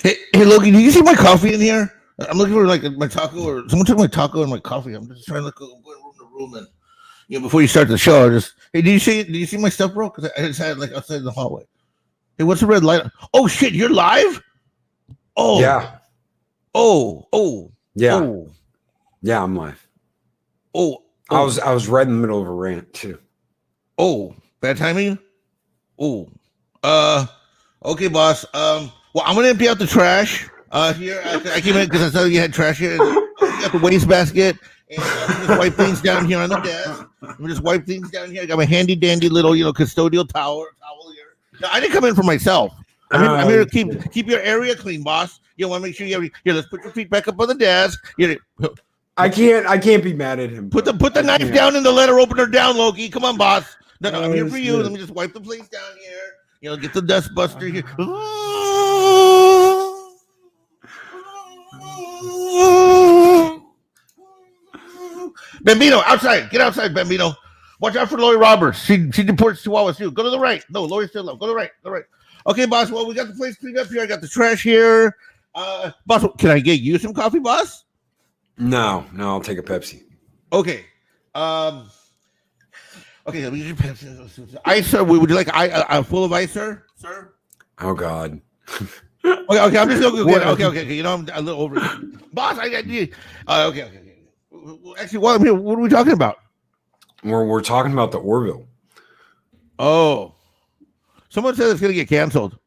Hey, Hey, Loki, do you see my coffee in here? I'm looking for like my taco, or someone took my taco and my coffee. I'm just trying to look going room to room, and before you start the show, hey, do you see my stuff, bro? Because I just had it like outside the hallway. Hey, what's the red light? Oh shit, you're live? Oh Yeah. Oh Yeah. Oh. Yeah, I'm live. Oh. I was right in the middle of a rant too. Oh, bad timing. Oh. Okay, boss. Well, I'm gonna empty out the trash. Here I came in because I saw you had trash here. You got the waste basket, and just wipe things down here on the desk. Let me just wipe things down here. I got my handy dandy little, custodial towel here. Now, I didn't come in for myself. I'm here to keep your area clean, boss. You want to make sure you have here. Let's put your feet back up on the desk. I can't be mad at him. Put the knife down and the letter opener down, Loki. Come on, boss. No, I'm here for you. Let me just wipe the place down here. Get the dust buster here. Bambino, outside. Get outside, Bambino. Watch out for Lori Roberts. She deports Chihuahuas too. Go to the right. No, Lori's still up. Go to the right. Go to the right. Okay, boss. Well, we got the place cleaned up here. I got the trash here. Boss, can I get you some coffee, boss? No, I'll take a Pepsi. Okay. Okay, let me get your Pepsi. Ice, sir. Would you like full of ice, sir? Sir? Oh God. Okay, I'm just going to get okay. I'm a little over. Boss, okay. Actually, while I'm here, what are we talking about? We're talking about the Orville. Oh. Someone said it's going to get canceled.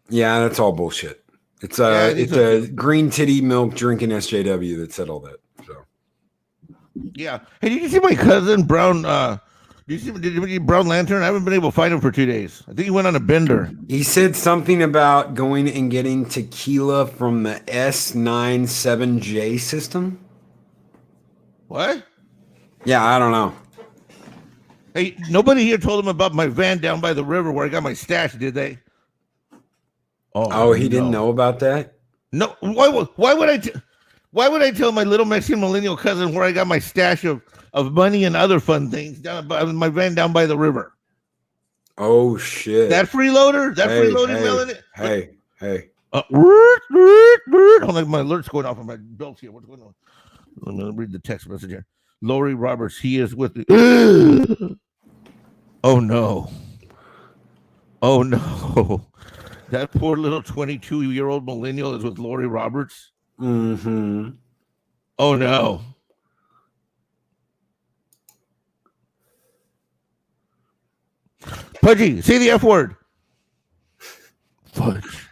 Yeah, that's all bullshit. It's a green titty milk drinking SJW that said all that. So. Yeah. Hey, did you see my cousin Brown? Did you see Brown Lantern? I haven't been able to find him for 2 days. I think he went on a bender. He said something about going and getting tequila from the S97J system. What? Yeah, I don't know. Hey, nobody here told him about my van down by the river where I got my stash, did they? Oh, he didn't know about that? No. Why would I tell my little Mexican millennial cousin where I got my stash of money and other fun things down by my van down by the river? Oh shit! That freeloader? Melon? Hey! Hold on, my alert's going off on my belt here. What's going on? Let me read the text message here. Lori Roberts, he is with me. Oh no! That poor little 22-year-old millennial is with Lori Roberts. Mm-hmm. Oh no! Pudgy, say the F word. Fudge.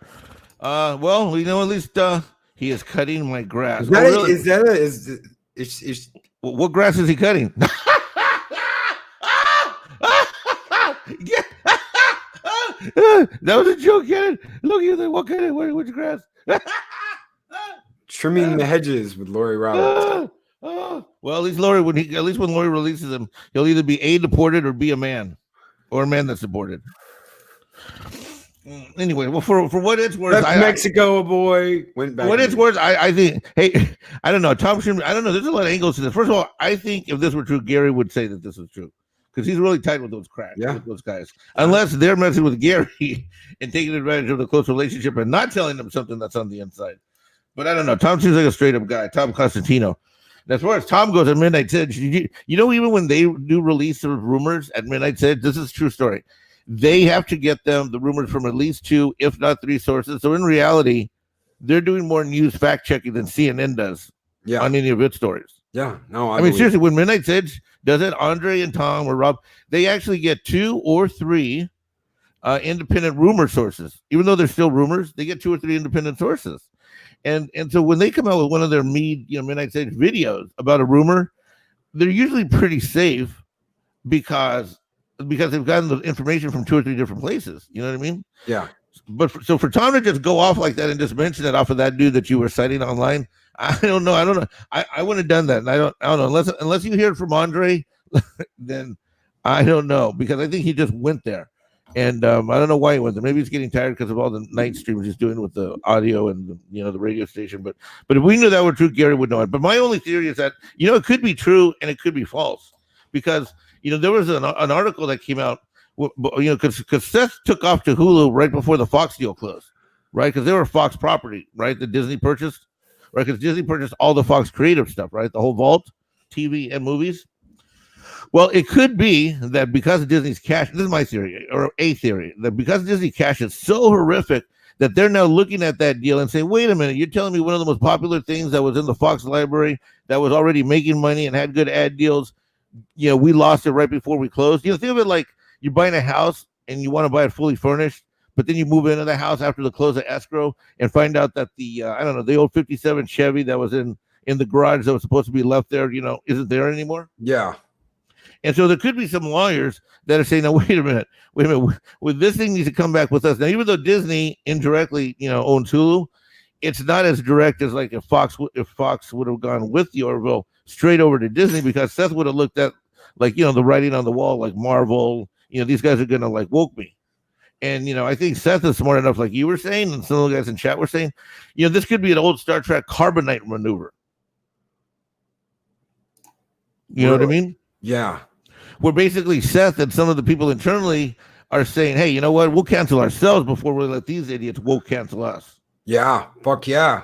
Well, at least he is cutting my grass. What grass is he cutting? That was a joke, Cannon. Look at that. What kind of which grass? Trimming the hedges with Lori Roberts. Well, at least when Lori releases him, he'll either be A, deported, or B, a man, or a man that's deported. Anyway, well, for what it's worth, Mexico boy went back. What it's worth, I think. Hey, I don't know. Tom Schumer. I don't know. There's a lot of angles to this. First of all, I think if this were true, Gary would say that this is true because he's really tight with those cracks. Yeah. With those guys, unless they're messing with Gary and taking advantage of the close relationship and not telling him something that's on the inside. But I don't know. Tom seems like a straight up guy. Tom Constantino. And as far as Tom goes at Midnight Edge, even when they do release the rumors at Midnight Edge, this is a true story. They have to get the rumors from at least 2, if not 3 sources. So in reality, they're doing more news fact checking than CNN does on any of its stories. Yeah, no, I mean seriously, when Midnight Edge does it, Andre and Tom or Rob, they actually get 2 or 3 independent rumor sources. Even though they're still rumors, they get 2 or 3 independent sources. And so when they come out with one of their Midnight Edge videos about a rumor, they're usually pretty safe because they've gotten the information from 2 or 3 different places. You know what I mean? Yeah. But so for Tom to just go off like that and just mention it off of that dude that you were citing online, I don't know. I wouldn't have done that. And I don't know. Unless you hear it from Andre, then I don't know, because I think he just went there. And I don't know why he went there. Maybe he's getting tired because of all the night streams he's doing with the audio and the radio station. But if we knew that were true, Gary would know it. But my only theory is that it could be true and it could be false, because there was an article that came out, because Seth took off to Hulu right before the Fox deal closed. right? Because they were Fox property, right? That Disney purchased, right? Because Disney purchased all the Fox creative stuff, right? The whole vault, TV and movies. Well, it could be that because Disney's cash, this is my theory, or a theory, that because Disney cash is so horrific that they're now looking at that deal and saying, wait a minute, you're telling me one of the most popular things that was in the Fox library that was already making money and had good ad deals, we lost it right before we closed. Think of it like you're buying a house and you want to buy it fully furnished, but then you move into the house after the close of escrow and find out that the, the old 57 Chevy that was in the garage that was supposed to be left there, isn't there anymore. Yeah. And so there could be some lawyers that are saying, "No, wait a minute. Well, this thing needs to come back with us." Now, even though Disney indirectly, owns Hulu, it's not as direct as like if Fox would have gone with the Orville straight over to Disney, because Seth would have looked at like the writing on the wall, like Marvel. These guys are gonna like woke me, and I think Seth is smart enough, like you were saying, and some of the guys in chat were saying, this could be an old Star Trek carbonite maneuver. You know what I mean? Yeah. Where basically Seth and some of the people internally are saying, hey, you know what? We'll cancel ourselves before we let these idiots woke cancel us. Yeah. Fuck yeah.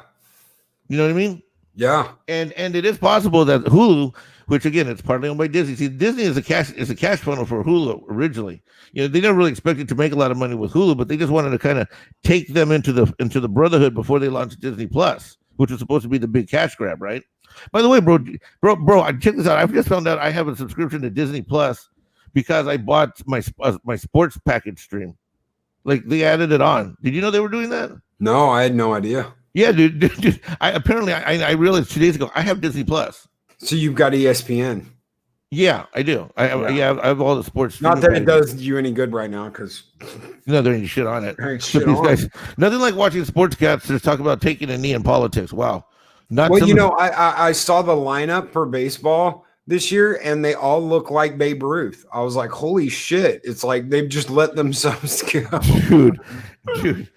You know what I mean? Yeah. And it is possible that Hulu, which again, it's partly owned by Disney. See, Disney is a cash funnel for Hulu originally. They never really expected to make a lot of money with Hulu, but they just wanted to kind of take them into the brotherhood before they launched Disney Plus, which was supposed to be the big cash grab, right? By the way, bro, check this out. I've just found out I have a subscription to Disney Plus because I bought my sports package stream. Like they added it on. Did you know they were doing that? No, I had no idea. Yeah, dude. I realized 2 days ago I have Disney Plus. So you've got ESPN. Yeah, I do. I have all the sports. Not that it does you any good right now, because no, there ain't shit on it. There ain't shit these on. Guys, nothing like watching sportscasters talk about taking a knee in politics. Wow. I saw the lineup for baseball this year, and they all look like Babe Ruth. I was like, holy shit! It's like they've just let themselves go, dude.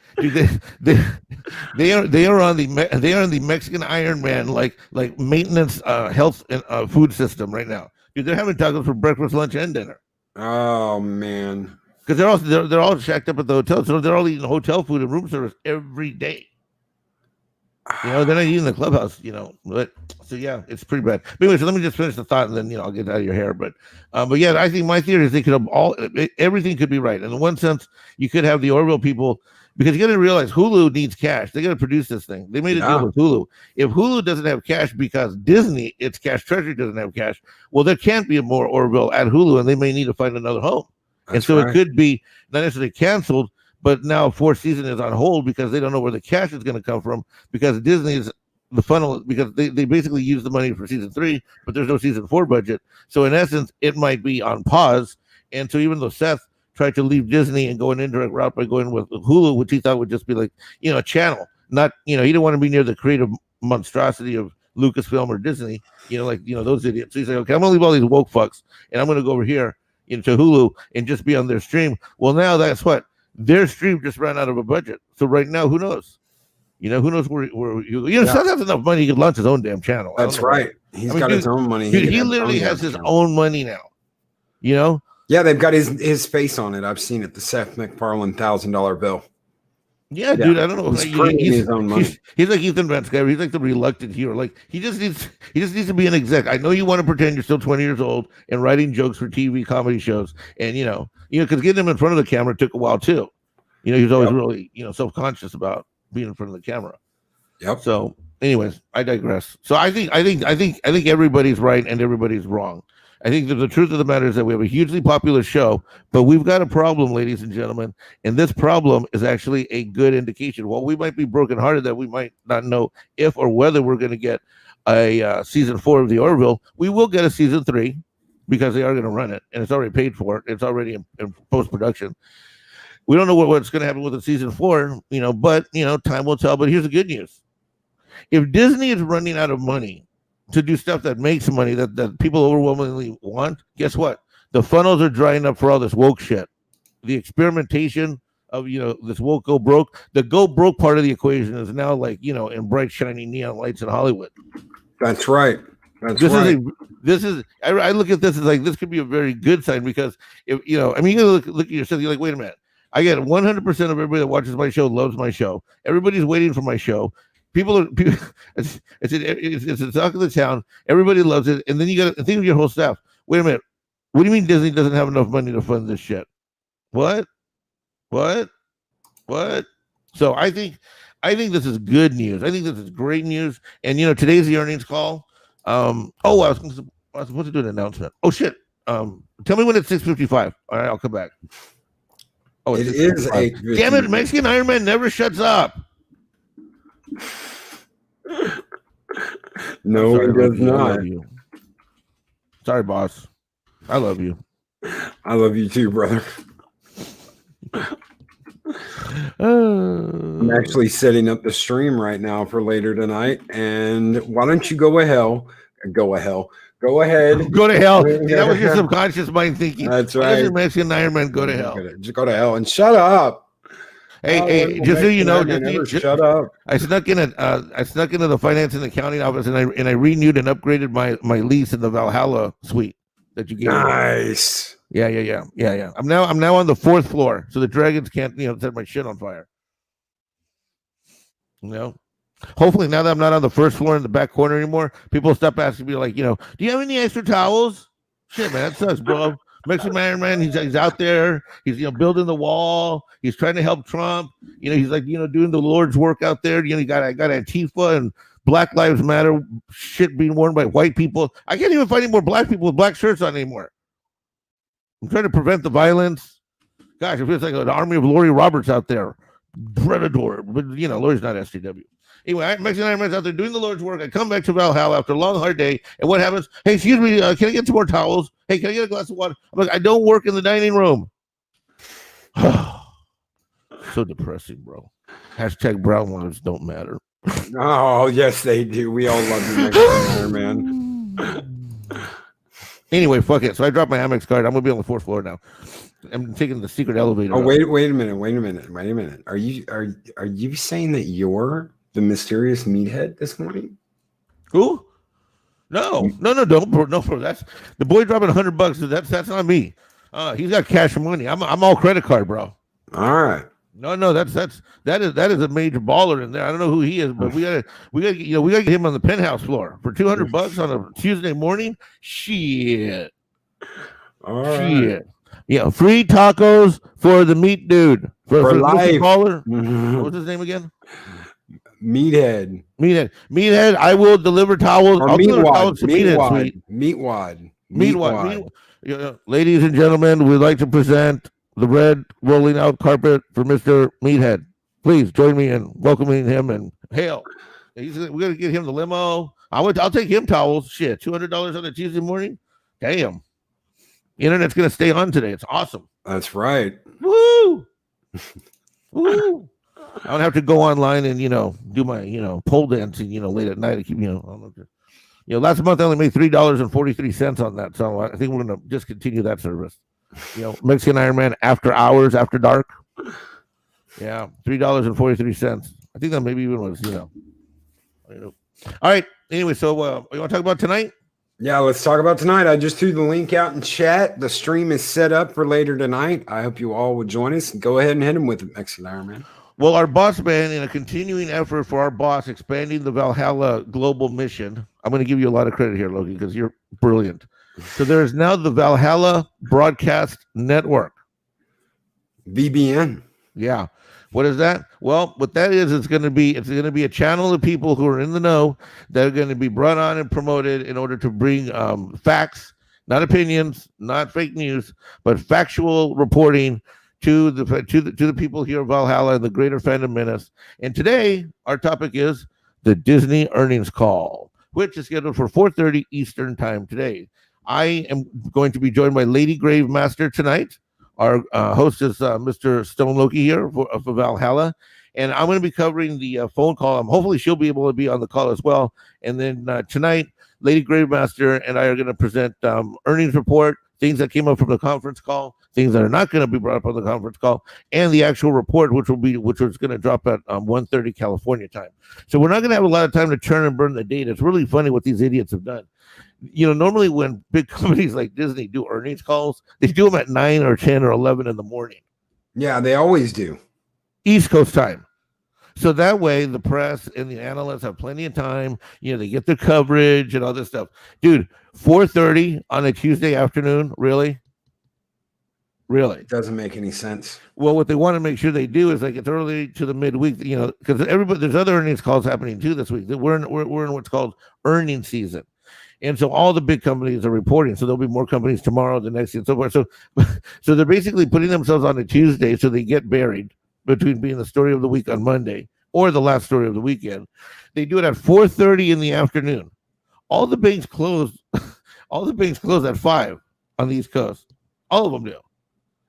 They are on the Mexican Iron Man like maintenance health and food system right now. Dude, they're having tacos for breakfast, lunch, and dinner. Oh man, because they're all shacked up at the hotel, so they're all eating hotel food and room service every day. They're not eating the clubhouse, but so yeah, it's pretty bad. But anyway, so let me just finish the thought and then, I'll get out of your hair. But yeah, I think my theory is they could have everything could be right. And in one sense, you could have the Orville people, because you got to realize Hulu needs cash. They got to produce this thing. They made a deal with Hulu. If Hulu doesn't have cash because Disney, its cash treasury doesn't have cash, well, there can't be more Orville at Hulu, and they may need to find another home. And so it could be not necessarily canceled, but now fourth season is on hold because they don't know where the cash is going to come from, because Disney is the funnel, because they basically use the money for season 3, but there's no season 4 budget. So in essence, it might be on pause. And so even though Seth tried to leave Disney and go an indirect route by going with Hulu, which he thought would just be like, a channel, not, he didn't want to be near the creative monstrosity of Lucasfilm or Disney, those idiots. So he's like, okay, I'm going to leave all these woke fucks and I'm going to go over here into Hulu and just be on their stream. Well, now that's what their stream just ran out of a budget. So right now, who knows? Who knows where Seth has enough money, he could launch his own damn channel. That's right. He's got his own money. Dude, he literally has his own money now. Yeah, they've got his face on it. I've seen it. The Seth MacFarlane $1,000 bill. Yeah, dude, I don't know. He's his own money. He's like Ethan Van Sciver. He's like the reluctant hero. Like he just needs to be an exec. I know you want to pretend you're still 20 years old and writing jokes for TV comedy shows, and because getting him in front of the camera took a while too. He was always really self-conscious about being in front of the camera. Yep. So, anyways, I digress. So I think everybody's right and everybody's wrong. I think that the truth of the matter is that we have a hugely popular show, but we've got a problem, ladies and gentlemen, and this problem is actually a good indication. While we might be brokenhearted that we might not know if or whether we're going to get a season 4 of the Orville, we will get a season 3 because they are going to run it, and it's already paid for. It's already in post-production. We don't know what's going to happen with the season 4, but time will tell. But here's the good news: if Disney is running out of money to do stuff that makes money that people overwhelmingly want, guess what? The funnels are drying up for all this woke shit. The experimentation of this woke go broke. The go broke part of the equation is now like in bright shiny neon lights in Hollywood. That's right. I look at this as like this could be a very good sign, because if you look at yourself, you're like, wait a minute. I get 100% of everybody that watches my show loves my show. Everybody's waiting for my show. People, it's the talk of the town. Everybody loves it, and then you got to think of your whole staff. Wait a minute, what do you mean Disney doesn't have enough money to fund this shit? What? So I think this is good news. I think this is great news. And today's the earnings call. I was supposed to do an announcement. Oh shit. Tell me when it's 6:55. All right, I'll come back. Oh, it is 8:55. Damn it, Mexican Iron Man never shuts up. No, sorry, he does not. I love you. Sorry, boss. I love you. I love you too, brother. I'm actually setting up the stream right now for later tonight. And why don't you go ahead. Go to hell. That was your subconscious mind thinking. That's right. Mexican Iron Man, go to hell. Just go to hell and shut up. Hey, just so you know, shut up. I snuck into the finance and accounting office, and I renewed and upgraded my lease in the Valhalla suite that you gave. Nice. Me. Yeah. I'm now on the 4th floor, so the dragons can't set my shit on fire. Hopefully now that I'm not on the 1st floor in the back corner anymore, people stop asking me like, do you have any extra towels? Shit, man, that sucks, bro. Mexican Iron Man, he's out there. He's building the wall. He's trying to help Trump. He's like doing the Lord's work out there. You got Antifa and Black Lives Matter shit being worn by white people. I can't even find any more black people with black shirts on anymore. I'm trying to prevent the violence. Gosh, it feels like an army of Lori Roberts out there. Predator, but Lori's not SJW. Anyway, Mexican Iron Man's out there doing the Lord's work. I come back to Valhalla after a long, hard day, and what happens? Hey, excuse me, can I get some more towels? Hey, can I get a glass of water? I'm like, I don't work in the dining room. So depressing, bro. Hashtag brown lives don't matter. Oh, yes, they do. We all love you, Mexican Iron Man. Anyway, fuck it. So I dropped my Amex card. I'm gonna be on the 4th floor now. I'm taking the secret elevator. Oh, wait a minute. Are you saying that you're the mysterious meathead this morning? Who? No, don't, bro. No, bro. That's the boy dropping $100. That's not me. He's got cash money. I'm all credit card, bro. All right. No, that is a major baller in there. I don't know who he is, but we gotta get him on the penthouse floor for $200 on a Tuesday morning. Shit. All right. Shit. Yeah, free tacos for the meat dude. For life. Baller. Mm-hmm. What was his name again? Meathead. I will deliver towels. Or I'll deliver Meatwad. towels to Meatwad. Ladies and gentlemen, we'd like to present the red rolling out carpet for Mr. Meathead. Please join me in welcoming him and hail. We're gonna get him the limo. I'll take him towels. Shit, $200 on a Tuesday morning. Damn. The internet's gonna stay on today. It's awesome. That's right. Woo! Woo! I don't have to go online and do my pole dancing late at night. I keep last month I only made $3.43 on that, so I think we're gonna discontinue that service. Mexican Iron Man after hours, after dark. Yeah, $3.43. I think that maybe even was All right. Anyway, so you want to talk about tonight? Yeah, let's talk about tonight. I just threw the link out in chat. The stream is set up for later tonight. I hope you all would join us. Go ahead and hit him with it, Mexican Iron Man. Well, our boss man, in a continuing effort for our boss expanding the Valhalla global mission, I'm going to give you a lot of credit here, Logan, because you're brilliant. So there is now the Valhalla Broadcast Network. VBN. Yeah. What is that? Well, what that is, it's going to be a channel of people who are in the know that are going to be brought on and promoted in order to bring facts, not opinions, not fake news, but factual reporting to the people here of Valhalla and the greater fandom menace. And today, our topic is the Disney earnings call, which is scheduled for 4:30 Eastern time today. I am going to be joined by Lady Gravemaster tonight. Our host is Mr. Stone Loki here for Valhalla, and I'm going to be covering the phone call. Hopefully, she'll be able to be on the call as well. And then tonight, Lady Gravemaster and I are going to present earnings report, things that came up from the conference call, things that are not going to be brought up on the conference call, and the actual report, which was going to drop at 1:30 California time. So we're not going to have a lot of time to churn and burn the data. It's really funny what these idiots have done. Normally when big companies like Disney do earnings calls, they do them at 9 or 10 or 11 in the morning. Yeah, they always do. East Coast time. So that way the press and the analysts have plenty of time. They get their coverage and all this stuff. Dude, 4:30 on a Tuesday afternoon, really? Really? It doesn't make any sense. Well, what they want to make sure they do is like it's early to the midweek, because there's other earnings calls happening too this week. We're in what's called earnings season. And so all the big companies are reporting. So there'll be more companies tomorrow, the next day, and so forth. So they're basically putting themselves on a Tuesday so they get buried between being the story of the week on Monday or the last story of the weekend. They do it at 4:30 in the afternoon. All the banks close. All the banks close at 5 on the East Coast. All of them do.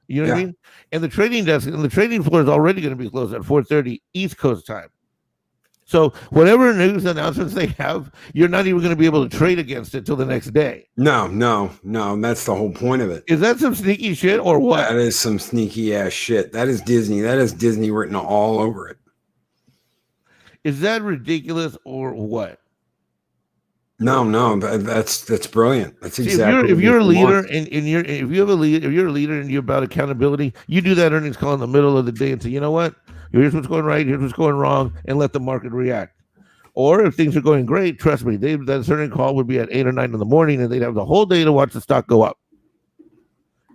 You know what I mean? And the trading desk and the trading floor is already going to be closed at 4:30 East Coast time. So whatever news announcements they have, you're not even going to be able to trade against it till the next day. No. That's the whole point of it. Is that some sneaky shit or what? That is some sneaky ass shit. That is Disney. That is Disney written all over it. Is that ridiculous or what? No, that's brilliant. That's exactly. If you're a leader and if you're a leader and you're about accountability, you do that earnings call in the middle of the day and say, you know what? Here's what's going right, here's what's going wrong, and let the market react. Or if things are going great, trust me, that earnings call would be at 8 or 9 in the morning, and they'd have the whole day to watch the stock go up.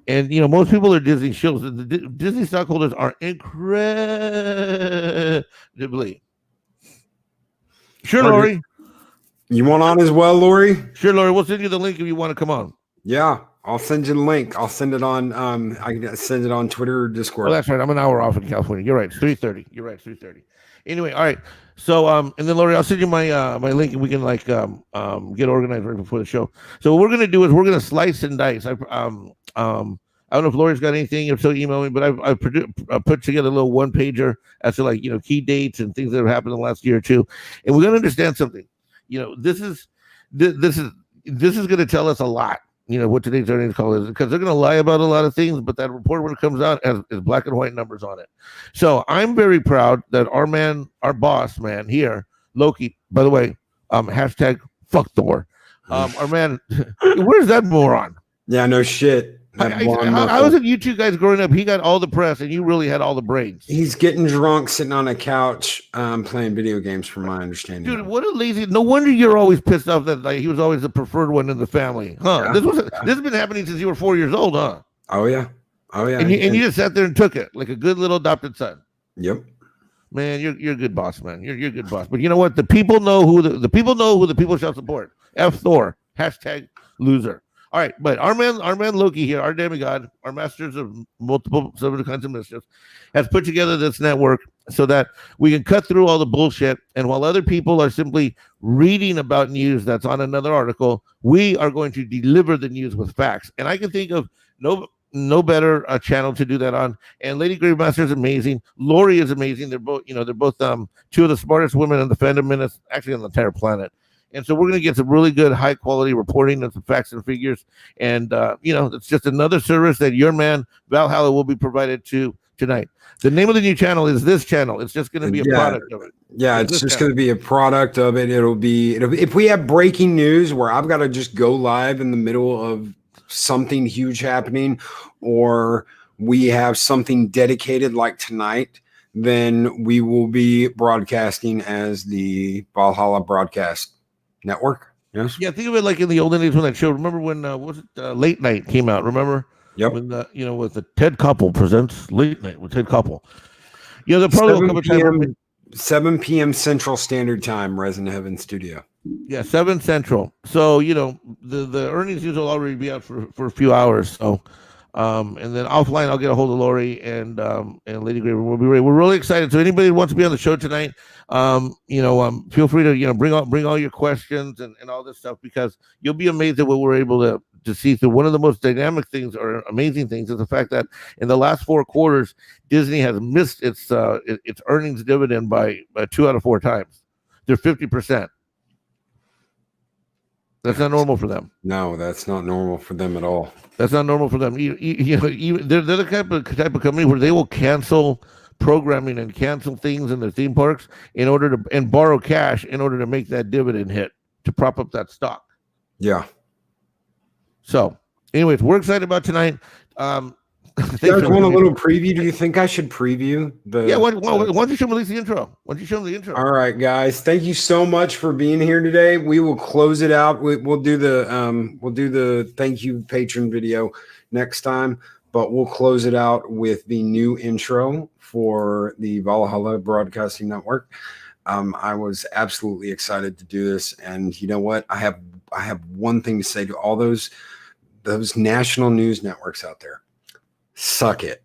And most people are Disney shills. The Disney stockholders are incredibly. Sure, Lori. You want on as well, Lori? Sure, Lori. We'll send you the link if you want to come on. Yeah, I'll send you the link. I'll send it on. I can send it on Twitter or Discord. Oh, that's right. I'm an hour off in California. You're right. It's 3:30. You're right. 3:30. Anyway, all right. So and then Lori, I'll send you my my link and we can get organized right before the show. So what we're gonna do is we're gonna slice and dice. I don't know if Lori's got anything. If so, email me. But I put together a little one pager as to key dates and things that have happened in the last year or two, and we're gonna understand something. This is going to tell us a lot. What today's earnings call is, because they're going to lie about a lot of things, but that report when it comes out has black and white numbers on it. So I'm very proud that our boss man here, Loki. By the way, hashtag fuck Thor. Our man, where's that moron? Yeah, no shit. How was it you two guys growing up? He got all the press and you really had all the brains. He's getting drunk, sitting on a couch, playing video games, from my understanding. Dude, what a lazy! No wonder you're always pissed off that he was always the preferred one in the family, huh? Yeah. This has been happening since you were 4 years old, huh? Oh yeah. And you just sat there and took it like a good little adopted son. Yep. Man, you're a good boss, man. You're a good boss. But you know what? The people know who the people shall support. F Thor. Hashtag loser. All right, but our man Loki here, our demigod, our masters of multiple kinds of mischief, has put together this network so that we can cut through all the bullshit. And while other people are simply reading about news that's on another article, we are going to deliver the news with facts. And I can think of no better channel to do that on. And Lady Gravemaster is amazing. Lori is amazing. They're both two of the smartest women in the fandom minutes, actually on the entire planet. And so we're going to get some really good, high-quality reporting and some facts and figures. And, it's just another service that your man, Valhalla, will be provided to tonight. The name of the new channel is this channel. It's just going to be a product of it. Yeah, it's just going to be a product of it. It'll be if we have breaking news where I've got to just go live in the middle of something huge happening, or we have something dedicated like tonight, then we will be broadcasting as the Valhalla Broadcast Network. Yes. Yeah, think of it like in the olden days when that show. Remember when Late Night came out? Remember? Yep. When with the Ted Koppel presents Late Night with Ted Koppel. They'll probably come time. 7 p.m. Central Standard Time, Resin Heaven Studio. Yeah, 7 Central. So the earnings news will already be out for a few hours. So. And then offline, I'll get a hold of Lori and Lady Graver. We'll be ready. We're really excited. So anybody who wants to be on the show tonight, feel free to bring all your questions and all this stuff, because you'll be amazed at what we're able to see through. One of the most dynamic things or amazing things is the fact that in the last 4 quarters, Disney has missed its earnings dividend by 2 out of 4 times. They're 50%. That's not normal for them. No, that's not normal for them at all. That's not normal for them. They're the type of company where they will cancel programming and cancel things in their theme parks and borrow cash in order to make that dividend hit to prop up that stock. Yeah. So, anyways, we're excited about tonight. You guys want a little preview? Do you think I should preview the? Yeah, why don't you show me the intro? Why don't you show me the intro? All right, guys. Thank you so much for being here today. We will close it out. We'll do the thank you patron video next time, but we'll close it out with the new intro for the Valhalla Broadcasting Network. I was absolutely excited to do this, and you know what? I have one thing to say to all those national news networks out there. Suck it.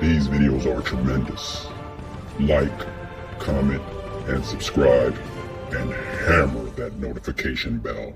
These videos are tremendous. Like, comment, and subscribe, and hammer that notification bell.